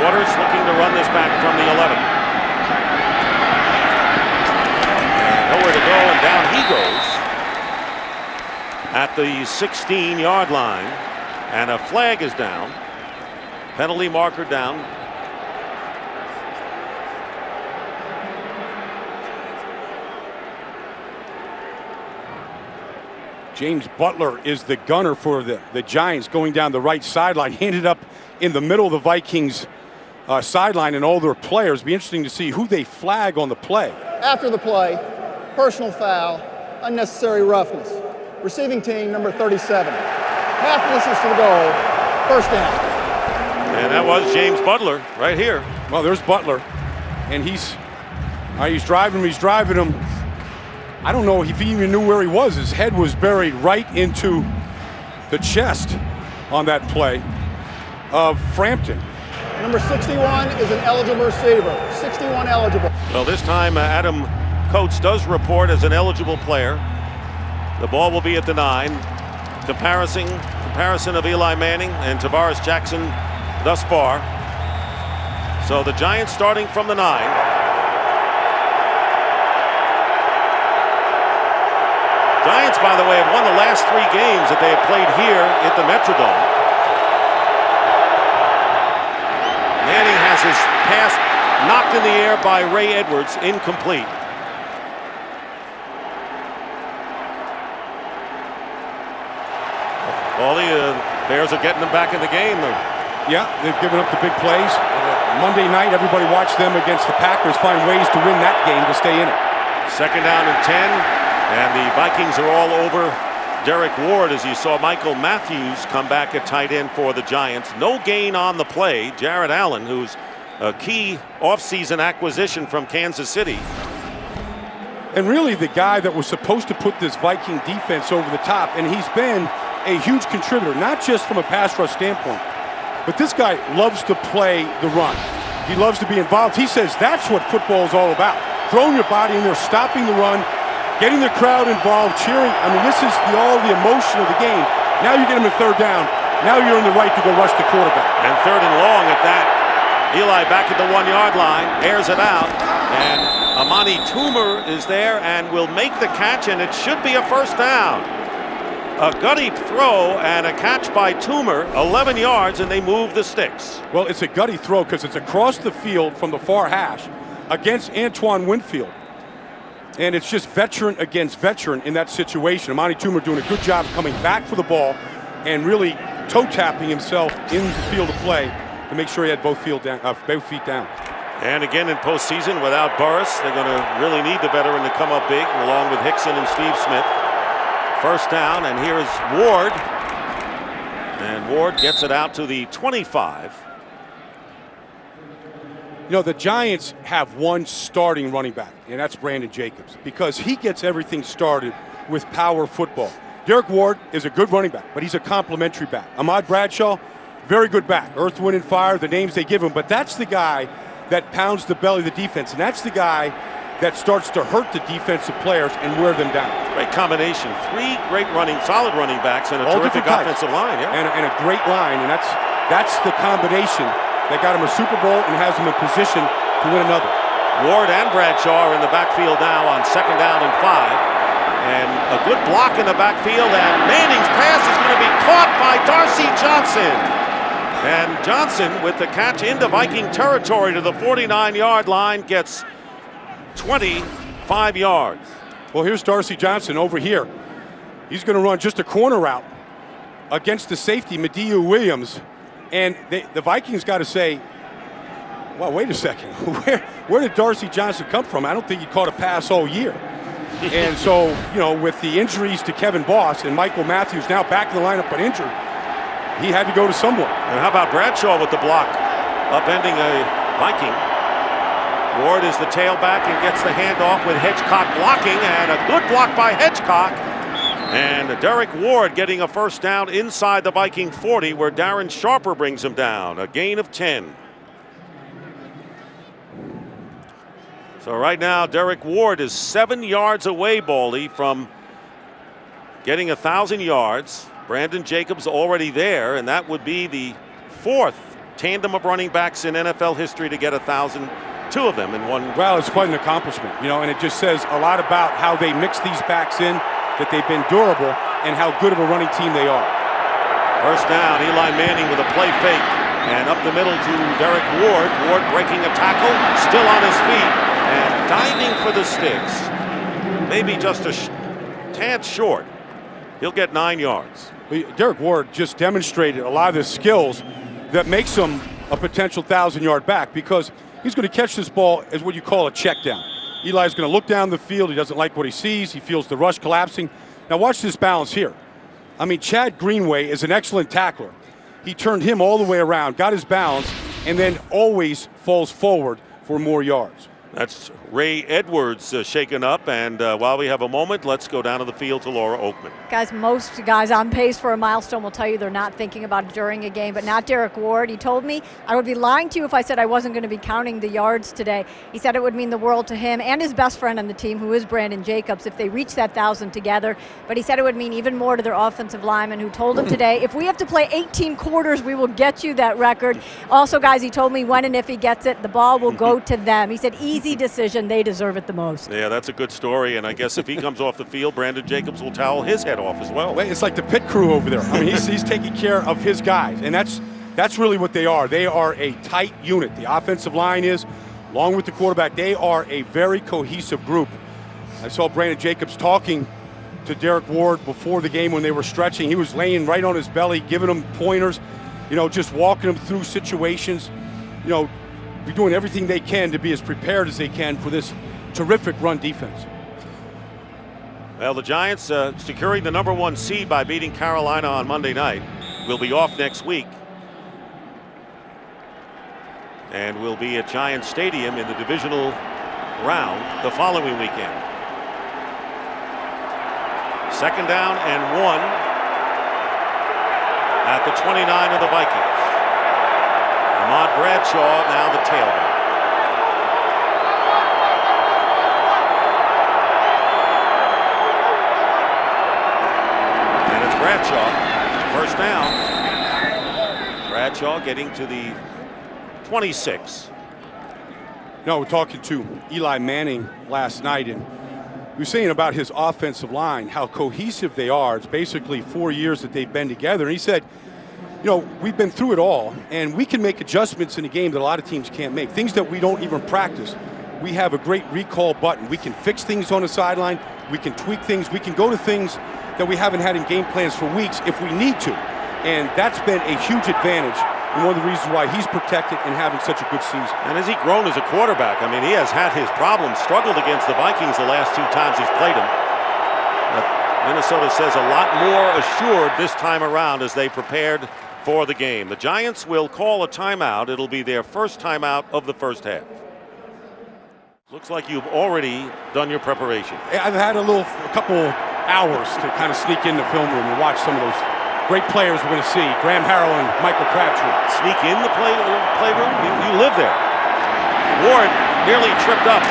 McQuarters looking to run this back from the 11. And nowhere to go, and down he goes at the 16-yard line. And a flag is down. Penalty marker down. James Butler is the gunner for the Giants going down the right sideline. He ended up in the middle of the Vikings sideline, and all their players. Be interesting to see who they flag on the play. After the play, personal foul, unnecessary roughness. Receiving team number 37. Half distance to the goal, first down. And that was James Butler right here. Well, there's Butler, and he's driving him. I don't know if he even knew where he was. His head was buried right into the chest on that play of Frampton. Number 61 is an eligible receiver. 61 eligible. Well, this time Adam Coates does report as an eligible player. The ball will be at the 9. Comparison of Eli Manning and Tavares Jackson thus far. So the Giants starting from the 9. Giants, by the way, have won the last 3 games that they have played here at the Metrodome. Manning has his pass knocked in the air by Ray Edwards, incomplete. All the Bears are getting them back in the game. Yeah, they've given up the big plays. Monday night, everybody watched them against the Packers find ways to win that game to stay in it. Second down and 10, and the Vikings are all over Derek Ward, as you saw Michael Matthews come back at tight end for the Giants. No gain on the play. Jared Allen, who's a key offseason acquisition from Kansas City. And really the guy that was supposed to put this Viking defense over the top, and he's been a huge contributor, not just from a pass rush standpoint, but this guy loves to play the run. He loves to be involved. He says that's what football is all about. Throwing your body in there, stopping the run, getting the crowd involved, cheering. I mean, this is all the emotion of the game. Now you get him a third down. Now you're in the right to go rush the quarterback. And 3rd and long at that. Eli back at the 1-yard line, airs it out, and Amani Toomer is there and will make the catch, and it should be a first down. A gutty throw and a catch by Toomer, 11 yards, and they move the sticks. Well, it's a gutty throw because it's across the field from the far hash against Antoine Winfield. And it's just veteran against veteran in that situation. Amani Toomer doing a good job coming back for the ball and really toe-tapping himself in the field of play to make sure he had both feet down. And again in postseason without Burris, they're going to really need the veteran to come up big, along with Hickson and Steve Smith. First down, and here is Ward. And Ward gets it out to the 25. You know, the Giants have one starting running back, and that's Brandon Jacobs, because he gets everything started with power football. Derek Ward is a good running back, but he's a complimentary back. Ahmad Bradshaw, very good back. Earth, Wind, and Fire, the names they give him, but that's the guy that pounds the belly of the defense, and that's the guy that starts to hurt the defensive players and wear them down. Great combination. 3 great solid running backs and a terrific offensive line. Yeah. And a great line, and that's the combination that got him a Super Bowl and has him in position to win another. Ward and Bradshaw are in the backfield now on 2nd down and 5. And a good block in the backfield, and Manning's pass is going to be caught by Darcy Johnson. And Johnson, with the catch into Viking territory to the 49-yard line, gets 25 yards. Well, here's Darcy Johnson over here. He's going to run just a corner route against the safety, Mediu Williams. And the Vikings got to say, well, wait a second. Where did Darcy Johnson come from? I don't think he caught a pass all year. And so, you know, with the injuries to Kevin Boss and Michael Matthews now back in the lineup but injured, he had to go to someone. And how about Bradshaw with the block, upending a Viking? Ward is the tailback and gets the handoff with Hedgecock blocking, and a good block by Hedgecock. And Derek Ward getting a first down inside the Viking 40, where Darren Sharper brings him down. A gain of 10. So right now, Derek Ward is 7 yards away, Baldy, from getting 1,000 yards. Brandon Jacobs already there, and that would be the 4th tandem of running backs in NFL history to get 1,000. 2 of them in one. Well, it's quite an accomplishment, you know, and it just says a lot about how they mix these backs in, that they've been durable, and how good of a running team they are. First down, Eli Manning with a play fake, and up the middle to Derek Ward. Ward breaking a tackle, still on his feet, and diving for the sticks. Maybe just a tad short. He'll get 9 yards. Derek Ward just demonstrated a lot of the skills that makes him a potential 1,000-yard back, because he's going to catch this ball as what you call a check down. Eli's going to look down the field. He doesn't like what he sees. He feels the rush collapsing. Now watch this balance here. I mean, Chad Greenway is an excellent tackler. He turned him all the way around, got his balance, and then always falls forward for more yards. That's Ray Edwards shaken up, and while we have a moment, let's go down to the field to Laura Oakman. Guys, most guys on pace for a milestone will tell you they're not thinking about it during a game, but not Derek Ward. He told me I would be lying to you if I said I wasn't going to be counting the yards today. He said it would mean the world to him and his best friend on the team, who is Brandon Jacobs, if they reach that 1,000 together. But he said it would mean even more to their offensive lineman, who told him today, if we have to play 18 quarters, we will get you that record. Also, guys, he told me when and if he gets it, the ball will go to them. He said easy decision. They deserve it the most. Yeah, that's a good story, and I guess if he comes off the field, Brandon Jacobs will towel his head off as well. It's like the pit crew over there. I mean, he's taking care of his guys, and that's really what they are. They are a tight unit. The offensive line is, along with the quarterback, they are a very cohesive group. I saw Brandon Jacobs talking to Derek Ward before the game when they were stretching. He was laying right on his belly, giving him pointers, you know, just walking him through situations, you know, be doing everything they can to be as prepared as they can for this terrific run defense. Well, the Giants securing the #1 seed by beating Carolina on Monday night. Will be off next week. And will be at Giant Stadium in the divisional round the following weekend. 2nd down and 1 at the 29 of the Vikings. Ahmad Bradshaw now the tailback. And it's Bradshaw, 1st down. Bradshaw getting to the 26. No, we're talking to Eli Manning last night, and we were saying about his offensive line, how cohesive they are. It's basically 4 years that they've been together. And he said, you know, we've been through it all, and we can make adjustments in a game that a lot of teams can't make. Things that we don't even practice. We have a great recall button. We can fix things on the sideline. We can tweak things. We can go to things that we haven't had in game plans for weeks if we need to. And that's been a huge advantage, and one of the reasons why he's protected and having such a good season. And as he grown as a quarterback, I mean, he has had his problems, struggled against the Vikings the last 2 times he's played them. But Minnesota says a lot more assured this time around as they prepared for the game. The Giants will call a timeout. It'll be their first timeout of the first half. Looks like you've already done your preparation. I've had a couple hours to kind of sneak in the film room and watch some of those great players we're going to see. Graham Harrell and Michael Crabtree. Sneak in the playroom? You live there. Ward nearly tripped up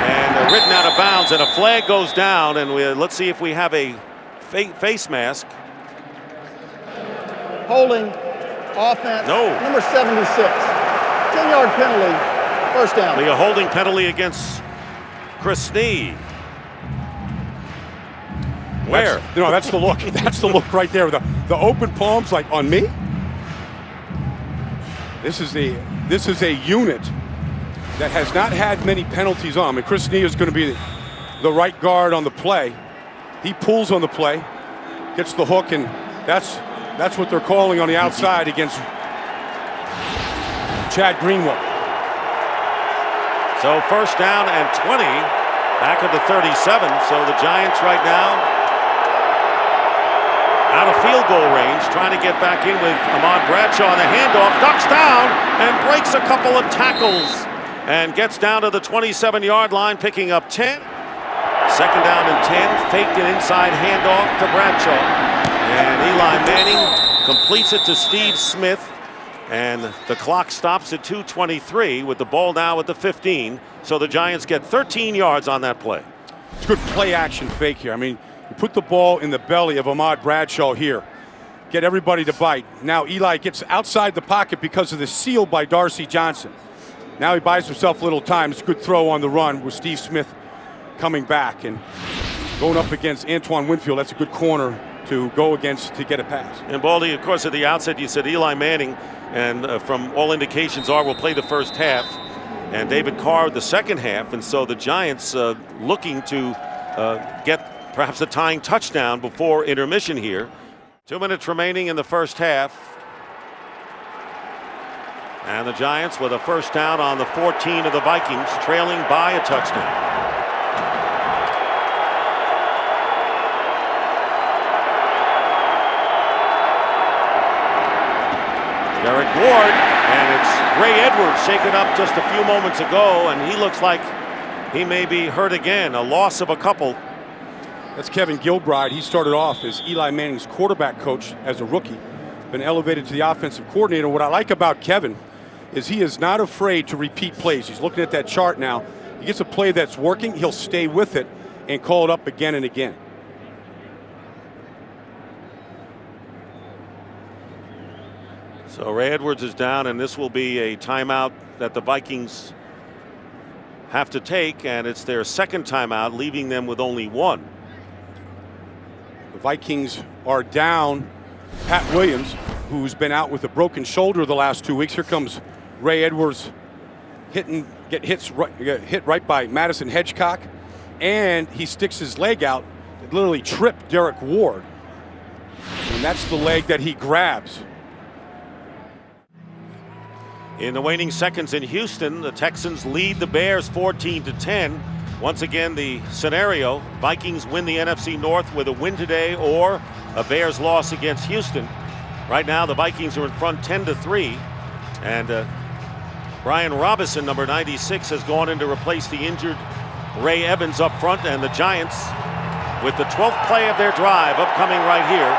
and ridden out of bounds, and a flag goes down, and let's see if we have a face mask. Holding offense. No. Number 76. 10-yard penalty. 1st down. A holding penalty against Chris Snee. Where? That's the look. That's the look right there. The open palms, like, on me. This is a unit that has not had many penalties on. I mean, Chris Snee is going to be the right guard on the play. He pulls on the play, gets the hook, and that's what they're calling on the outside against Chad Greenwell. So 1st down and 20 back at the 37. So the Giants right now out of field goal range, trying to get back in with Ahmad Bradshaw on the handoff, ducks down and breaks a couple of tackles and gets down to the 27-yard line, picking up 10. 2nd down and 10, faked an inside handoff to Bradshaw. And Eli Manning completes it to Steve Smith, and the clock stops at 2:23 with the ball now at the 15. So the Giants get 13 yards on that play. It's a good play action fake here. I mean, you put the ball in the belly of Ahmad Bradshaw here, get everybody to bite. Now Eli gets outside the pocket because of the seal by Darcy Johnson. Now he buys himself a little time. It's a good throw on the run with Steve Smith coming back and going up against Antoine Winfield. That's a good corner to go against to get a pass. And Baldy, of course, at the outset you said Eli Manning, and from all indications will play the first half, and David Carr the second half, and so the Giants looking to get perhaps a tying touchdown before intermission here. 2 minutes remaining in the first half. And the Giants with a 1st down on the 14 of the Vikings, trailing by a touchdown. Derek Ward, and it's Ray Edwards shaken up just a few moments ago, and he looks like he may be hurt again, a loss of a couple. That's Kevin Gilbride. He started off as Eli Manning's quarterback coach as a rookie, been elevated to the offensive coordinator. What I like about Kevin is he is not afraid to repeat plays. He's looking at that chart now. He gets a play that's working, he'll stay with it and call it up again and again. So Ray Edwards is down, and this will be a timeout that the Vikings have to take, and it's their 2nd timeout, leaving them with only 1. The Vikings are down Pat Williams, who's been out with a broken shoulder the last 2 weeks. Here comes Ray Edwards, get hit right by Madison Hedgecock, and he sticks his leg out, it literally tripped Derek Ward, and that's the leg that he grabs. In the waning seconds in Houston, the Texans lead the Bears 14-10. Once again, the scenario, Vikings win the NFC North with a win today or a Bears loss against Houston. Right now, the Vikings are in front 10-3. And Brian Robinson, number 96, has gone in to replace the injured Ray Evans up front. And the Giants, with the 12th play of their drive upcoming right here.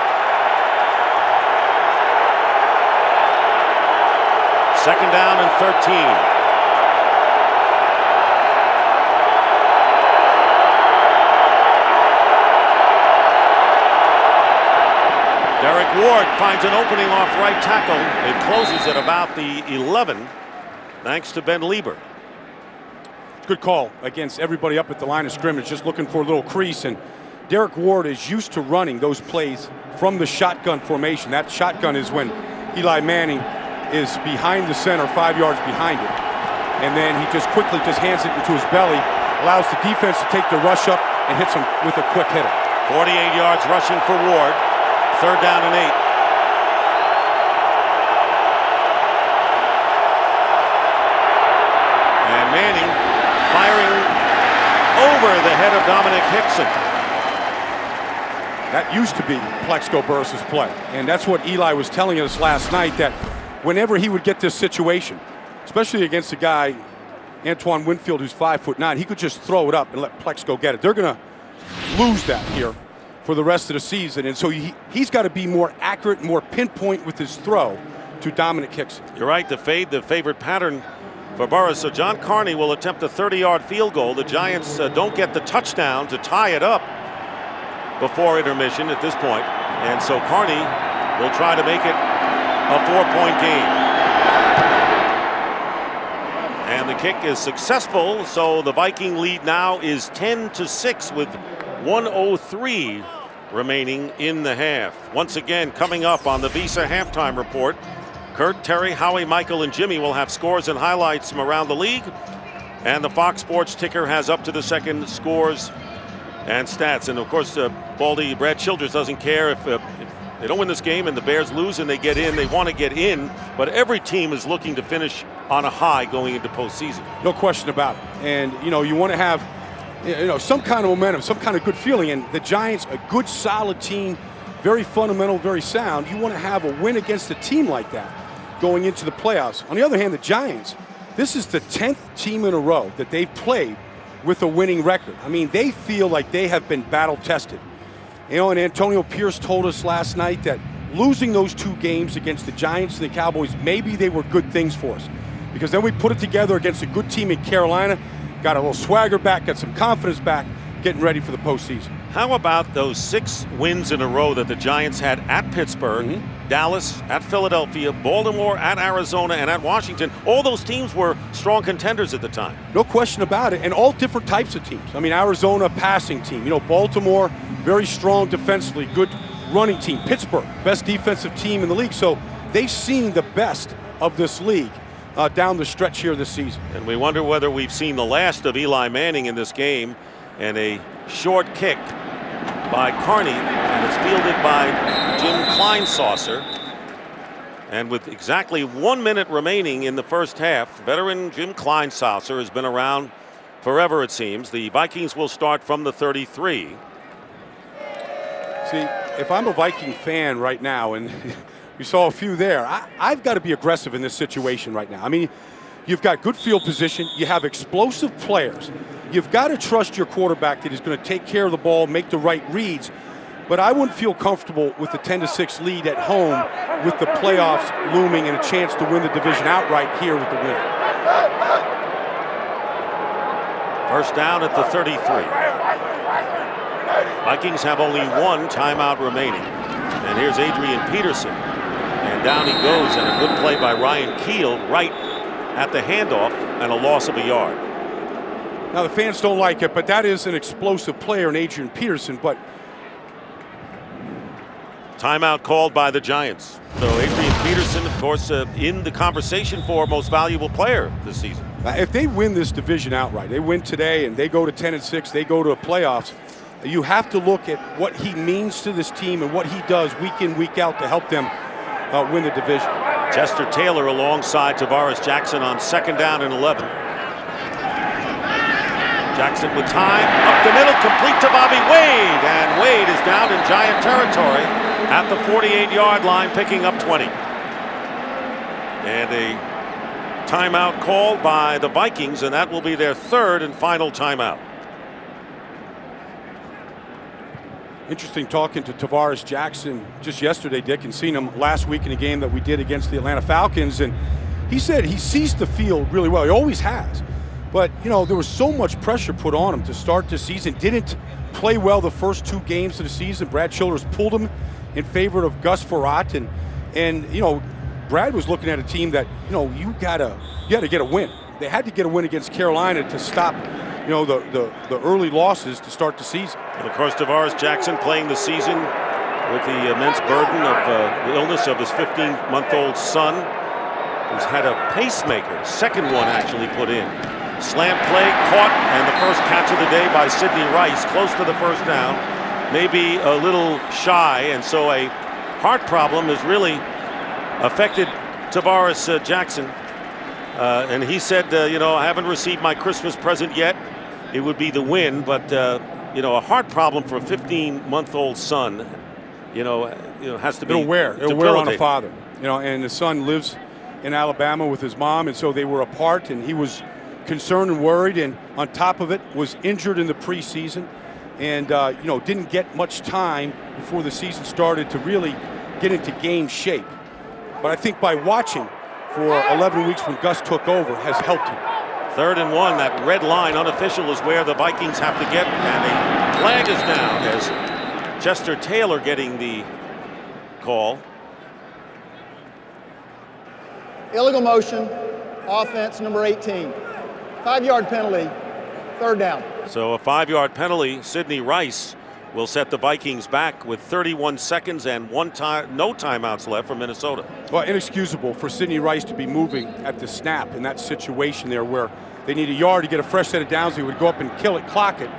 Second down and 13. Derek Ward finds an opening off right tackle. It closes at about the 11, thanks to Ben Lieber. Good call against everybody up at the line of scrimmage, just looking for a little crease. And Derek Ward is used to running those plays from the shotgun formation. That shotgun is when Eli Manning is behind the center, 5 yards behind it. And then he just quickly hands it into his belly, allows the defense to take the rush up and hits him with a quick hitter. 48 yards rushing for Ward. Third down and 8. And Manning firing over the head of Dominic Hickson. That used to be Plexico Burress' play. And that's what Eli was telling us last night, that whenever he would get this situation, especially against a guy, Antoine Winfield, who's 5'9", he could just throw it up and let Plexico get it. They're going to lose that here for the rest of the season. And so he's got to be more accurate, more pinpoint with his throw to Dominic Hickson. You're right, the favorite pattern for Burress. So John Carney will attempt a 30-yard field goal. The Giants don't get the touchdown to tie it up before intermission at this point. And so Carney will try to make it a 4-point game. And the kick is successful, so the Viking lead now is 10-6 with 1:03 remaining in the half. Once again, coming up on the Visa Halftime Report, Kurt, Terry, Howie, Michael, and Jimmy will have scores and highlights from around the league. And the Fox Sports ticker has up to the second scores and stats. And of course, Baldy, Brad Childress doesn't care if they don't win this game and the Bears lose and they get in. They want to get in, but every team is looking to finish on a high going into postseason. No question about it. And, you want to have some kind of momentum, some kind of good feeling. And the Giants, a good, solid team, very fundamental, very sound. You want to have a win against a team like that going into the playoffs. On the other hand, the Giants, this is the 10th team in a row that they've played with a winning record. I mean, they feel like they have been battle-tested. And Antonio Pierce told us last night that losing those 2 games against the Giants and the Cowboys, maybe they were good things for us. Because then we put it together against a good team in Carolina, got a little swagger back, got some confidence back, getting ready for the postseason. How about those 6 wins in a row that the Giants had at Pittsburgh, Dallas, at Philadelphia, Baltimore, at Arizona, and at Washington? All those teams were strong contenders at the time. No question about it, and all different types of teams. I mean, Arizona, passing team. Baltimore, very strong defensively, good running team. Pittsburgh, best defensive team in the league. So they've seen the best of this league down the stretch here this season. And we wonder whether we've seen the last of Eli Manning in this game. And a short kick by Carney, and it's fielded by Jim Kleinsaucer. And with exactly 1 minute remaining in the first half, veteran Jim Kleinsaucer has been around forever, it seems. The Vikings will start from the 33. See, if I'm a Viking fan right now, and we saw a few there, I've got to be aggressive in this situation right now. I mean, you've got good field position, you have explosive players. You've got to trust your quarterback that he's going to take care of the ball, make the right reads. But I wouldn't feel comfortable with the 10-6 lead at home with the playoffs looming and a chance to win the division outright here with the win. First down at the 33. Vikings have only 1 timeout remaining. And here's Adrian Peterson. And down he goes, and a good play by Ryan Keel right at the handoff, and a loss of a yard. Now, the fans don't like it, but that is an explosive player in Adrian Peterson. But timeout called by the Giants. So Adrian Peterson, of course, in the conversation for most valuable player this season. If they win this division outright, they win today and they go to 10-6, they go to the playoffs, you have to look at what he means to this team and what he does week in, week out to help them win the division. Chester Taylor alongside Tavares Jackson on second down and 11. Jackson with time, up the middle, complete to Bobby Wade, and Wade is down in Giant territory at the 48-yard line, picking up 20. And a timeout called by the Vikings, and that will be their third and final timeout. Interesting talking to Tavares Jackson just yesterday, Dick, and seeing him last week in a game that we did against the Atlanta Falcons, and he said he sees the field really well. He always has. But, you know, there was so much pressure put on him to start the season. Didn't play well the first 2 games of the season. Brad Childress pulled him in favor of Gus Frerotte, and you know, Brad was looking at a team that, you know, you had to get a win. They had to get a win against Carolina to stop, you know, the early losses to start the season. And of course, Tavares Jackson playing the season with the immense burden of the illness of his 15-month-old son, who's had a pacemaker, second one actually put in. Slant play caught, and the first catch of the day by Sidney Rice, close to the first down, maybe a little shy, and so a heart problem has really affected Tavares Jackson. And he said, you know, I haven't received my Christmas present yet. It would be the win, but you know, a heart problem for a 15-month-old son, you know, has to be. It'll wear on a father, you know. And the son lives in Alabama with his mom, and so they were apart, and he was concerned and worried, and on top of it, was injured in the preseason, and you know, didn't get much time before the season started to really get into game shape. But I think by watching for 11 weeks when Gus took over has helped him. 3rd and 1, that red line unofficial is where the Vikings have to get, and a flag is down as Chester Taylor getting the call. Illegal motion, offense number 18. 5-yard penalty, 3rd down. So a 5-yard penalty. Sidney Rice will set the Vikings back with 31 seconds and no timeouts left for Minnesota. Well, inexcusable for Sidney Rice to be moving at the snap in that situation there where they need a yard to get a fresh set of downs. They would go up and kill it, clock it,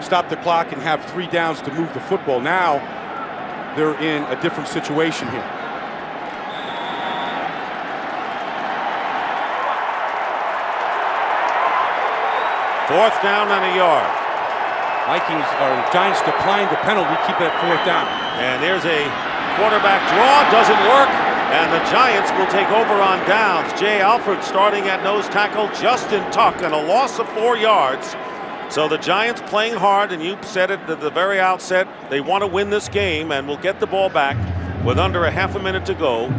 stop the clock, and have 3 downs to move the football. Now they're in a different situation here. Fourth down and a yard. Giants declined the penalty, keep it at 4th down. And there's a quarterback draw, doesn't work, and the Giants will take over on downs. Jay Alford starting at nose tackle, Justin Tuck, and a loss of 4 yards. So the Giants playing hard, and you said it at the very outset, they want to win this game and will get the ball back with under a half a minute to go.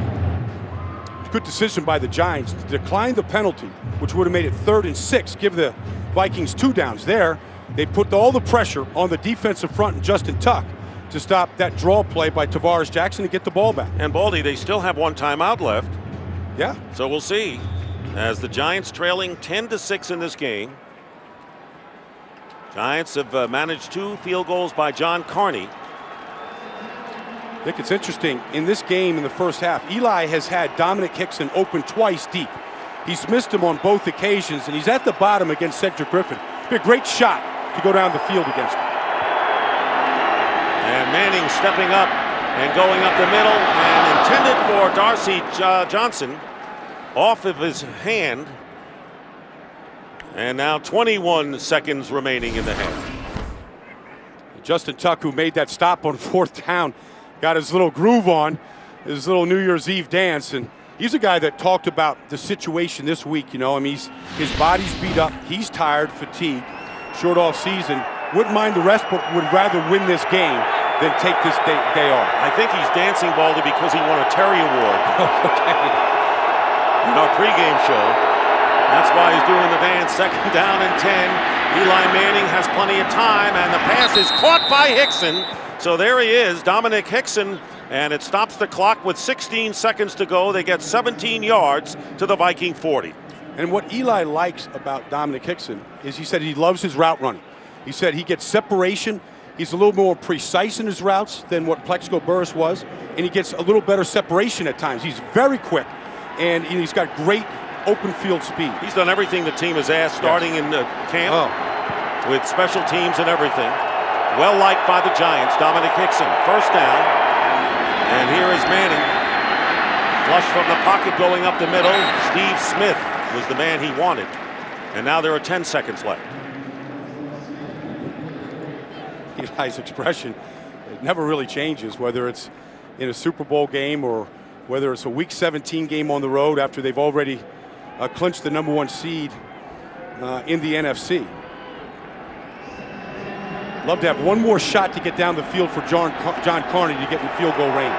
Good decision by the Giants to decline the penalty, which would have made it 3rd and 6, give the Vikings 2 downs there. They put all the pressure on the defensive front and Justin Tuck to stop that draw play by Tavares Jackson to get the ball back. And Baldy, they still have 1 timeout left. Yeah. So we'll see. As the Giants trailing 10-6 in this game. Giants have managed 2 field goals by John Carney. I think it's interesting. In this game in the first half, Eli has had Dominic Hickson open twice deep. He's missed him on both occasions, and he's at the bottom against Cedric Griffin. Be a great shot to go down the field against him. And Manning stepping up and going up the middle and intended for Darcy Johnson off of his hand. And now 21 seconds remaining in the half. Justin Tuck, who made that stop on 4th down, got his little groove on, his little New Year's Eve dance, and he's a guy that talked about the situation this week. You know, I mean, his body's beat up, he's tired, fatigued, short off season, wouldn't mind the rest, but would rather win this game than take this day off. I think he's dancing, Baldy, because he won a Terry Award in our pregame show. That's why he's doing the dance. 2nd down and 10. Eli Manning has plenty of time, and the pass is caught by Hickson. So there he is, Dominic Hickson, and it stops the clock with 16 seconds to go. They get 17 yards to the Viking 40. And what Eli likes about Dominic Hickson is he said he loves his route running. He said he gets separation. He's a little more precise in his routes than what Plexico Burress was, and he gets a little better separation at times. He's very quick, and he's got great open field speed. He's done everything the team has asked, starting in camp with special teams and everything. Well liked by the Giants. Dominic Hickson, 1st down. And here is Manning. Flush from the pocket going up the middle. Steve Smith was the man he wanted. And now there are 10 seconds left. Eli's expression, it never really changes, whether it's in a Super Bowl game or whether it's a Week 17 game on the road after they've already clinched the #1 seed in the NFC. Love to have one more shot to get down the field for John Carney to get in field goal range.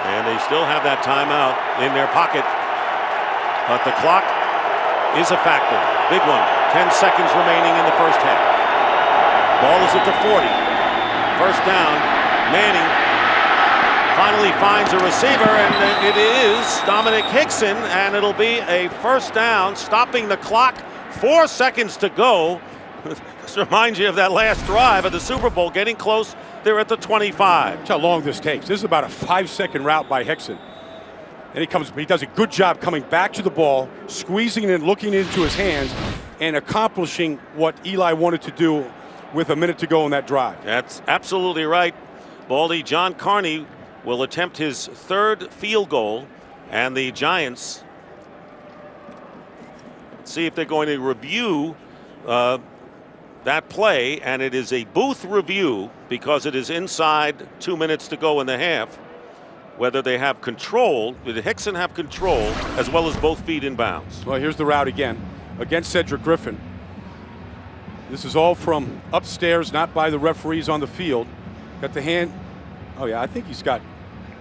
And they still have that timeout in their pocket. But the clock is a factor. Big one. 10 seconds remaining in the first half. Ball is at the 40. First down. Manning finally finds a receiver, and it is Dominic Hickson, and it'll be a first down, stopping the clock. 4 seconds to go. This reminds you of that last drive of the Super Bowl, getting close. They're at the 25. That's how long this takes. This is about a 5-second route by Hickson. And he does a good job coming back to the ball, squeezing it in, looking into his hands, and accomplishing what Eli wanted to do with a minute to go in that drive. That's absolutely right, Baldy. John Carney will attempt his 3rd field goal, and the Giants see if they're going to review that play, and it is a booth review because it is inside 2 minutes to go in the half. Whether they have control, did Hickson have control as well as both feet in bounds? Well, here's the route again against Cedric Griffin. This is all from upstairs, not by the referees on the field. Got the hand. Oh yeah, I think he's got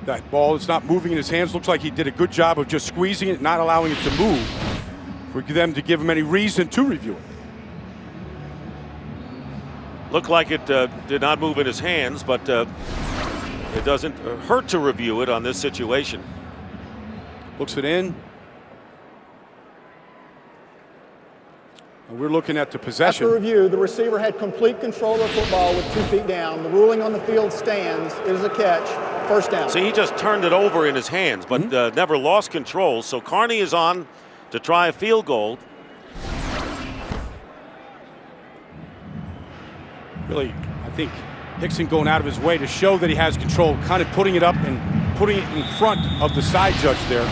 that ball. It's not moving in his hands. Looks like he did a good job of just squeezing it, not allowing it to move for them to give him any reason to review it. Looked like it did not move in his hands, but it doesn't hurt to review it on this situation. Looks it in. And we're looking at the possession. After review, the receiver had complete control of the football with 2 feet down. The ruling on the field stands. It is a catch. First down. See, he just turned it over in his hands, but never lost control. So Carney is on to try a field goal. Really, I think Hickson going out of his way to show that he has control, kind of putting it up and putting it in front of the side judge there.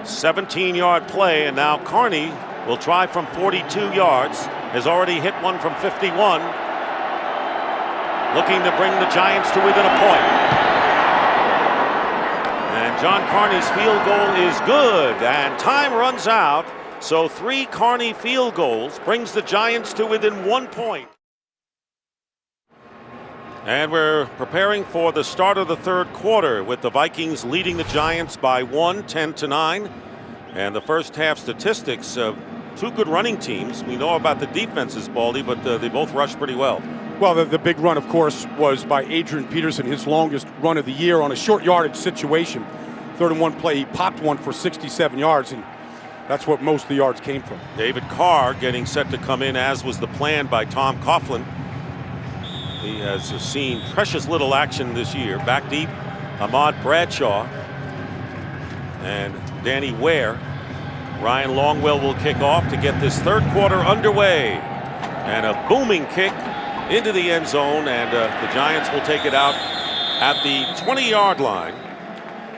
17-yard play, and now Carney will try from 42 yards. Has already hit one from 51. Looking to bring the Giants to within a point. And John Carney's field goal is good, and time runs out. So 3 Carney field goals brings the Giants to within 1 point. And we're preparing for the start of the 3rd quarter with the Vikings leading the Giants by 1, 10-9. And the first half statistics, 2 good running teams. We know about the defenses, Baldy, but they both rushed pretty well. Well, the big run, of course, was by Adrian Peterson, his longest run of the year on a short yardage situation. 3rd and 1 play, he popped one for 67 yards, and that's what most of the yards came from. David Carr getting set to come in, as was the plan by Tom Coughlin. He has seen precious little action this year. Back deep, Ahmad Bradshaw and Danny Ware. Ryan Longwell will kick off to get this 3rd quarter underway. And a booming kick into the end zone, and the Giants will take it out at the 20-yard line.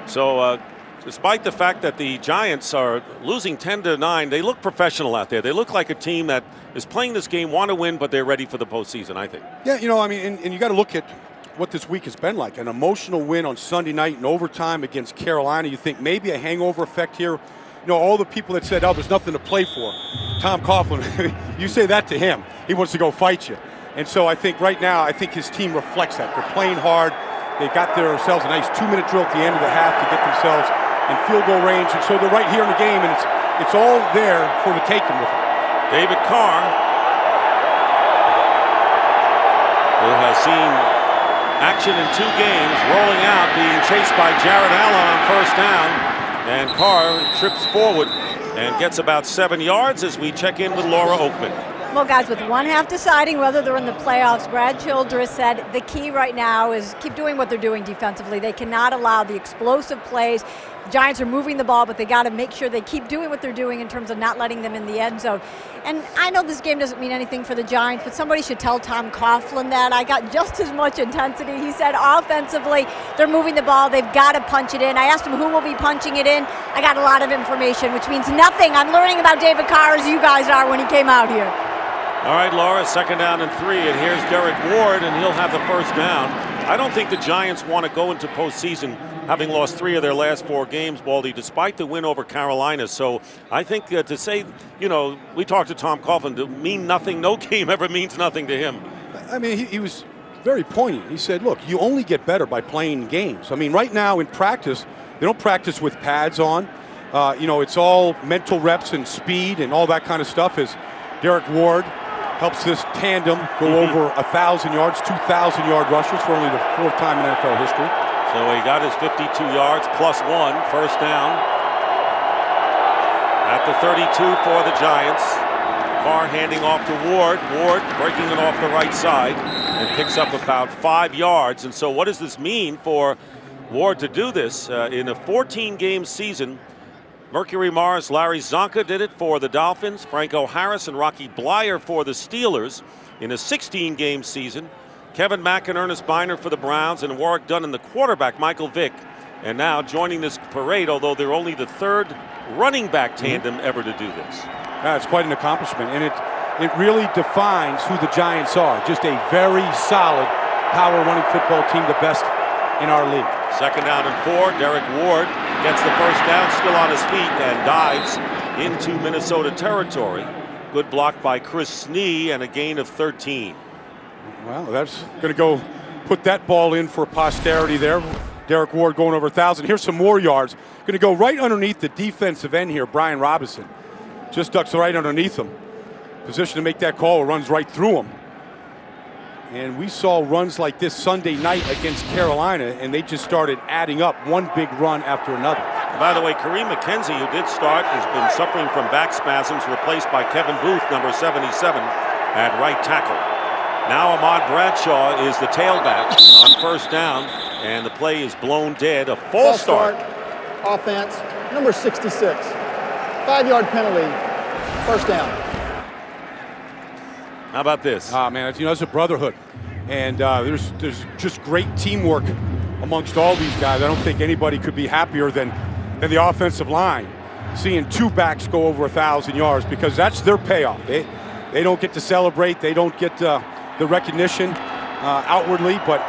So despite the fact that the Giants are losing 10-9, they look professional out there. They look like a team that is playing this game, want to win, but they're ready for the postseason, I think. Yeah, you know, I mean, and you got to look at what this week has been like. An emotional win on Sunday night in overtime against Carolina. You think maybe a hangover effect here. You know, all the people that said, oh, there's nothing to play for. Tom Coughlin, you say that to him, he wants to go fight you. And so I think right now, I think his team reflects that. They're playing hard. They got themselves a nice 2-minute drill at the end of the half to get themselves in field goal range. And so they're right here in the game, and it's all there for the taking with them. David Carr, who has seen action in 2 games, rolling out, being chased by Jared Allen on first down. And Carr trips forward and gets about 7 yards as we check in with Laura Oakman. Well, guys, with 1 half deciding whether they're in the playoffs, Brad Childress said the key right now is keep doing what they're doing defensively. They cannot allow the explosive plays. The Giants are moving the ball, but they got to make sure they keep doing what they're doing in terms of not letting them in the end zone. And I know this game doesn't mean anything for the Giants, but somebody should tell Tom Coughlin that. I got just as much intensity. He said offensively, they're moving the ball. They've got to punch it in. I asked him who will be punching it in. I got a lot of information, which means nothing. I'm learning about David Carr as you guys are when he came out here. All right, Laura, 2nd down and 3, and here's Derek Ward, and he'll have the 1st down. I don't think the Giants want to go into postseason having lost 3 of their last 4 games, Baldy, despite the win over Carolina. So I think to say, we talked to Tom Coughlin, to mean nothing, no game ever means nothing to him. I mean, he was very poignant. He said, look, you only get better by playing games. I mean, right now in practice, they don't practice with pads on. It's all mental reps and speed and all that kind of stuff. As Derek Ward helps this tandem go over 1,000 yards, 2,000-yard rushes for only the 4th time in NFL history. So he got his 52 yards plus 1, 1st down. At the 32 for the Giants. Carr handing off to Ward. Ward breaking it off the right side and picks up about 5 yards. And so what does this mean for Ward to do this? In a 14-game season, Mercury Morris, Larry Zonka did it for the Dolphins. Franco Harris and Rocky Bleier for the Steelers. In a 16-game season, Kevin Mack and Ernest Biner for the Browns, and Warwick Dunn and the quarterback, Michael Vick. And now joining this parade, although they're only the 3rd running back tandem ever to do this. Yeah, it's quite an accomplishment, and it really defines who the Giants are. Just a very solid power running football team, the best in our league. 2nd down and 4. Derek Ward gets the 1st down, still on his feet, and dives into Minnesota territory. Good block by Chris Snee and a gain of 13. Well, that's going to go put that ball in for posterity there. Derek Ward going over 1,000. Here's some more yards. Going to go right underneath the defensive end here, Brian Robinson. Just ducks right underneath him. Position to make that call, runs right through him. And we saw runs like this Sunday night against Carolina, and they just started adding up one big run after another. By the way, Kareem McKenzie, who did start, has been suffering from back spasms, replaced by Kevin Booth, number 77, at right tackle. Now Ahmad Bradshaw is the tailback on 1st down, and the play is blown dead. A false start. Offense, number 66. 5-yard penalty, 1st down. How about this? Man, it's a brotherhood. And there's just great teamwork amongst all these guys. I don't think anybody could be happier than the offensive line, seeing 2 backs go over 1,000 yards, because that's their payoff. They don't get to celebrate. They don't get the recognition outwardly, but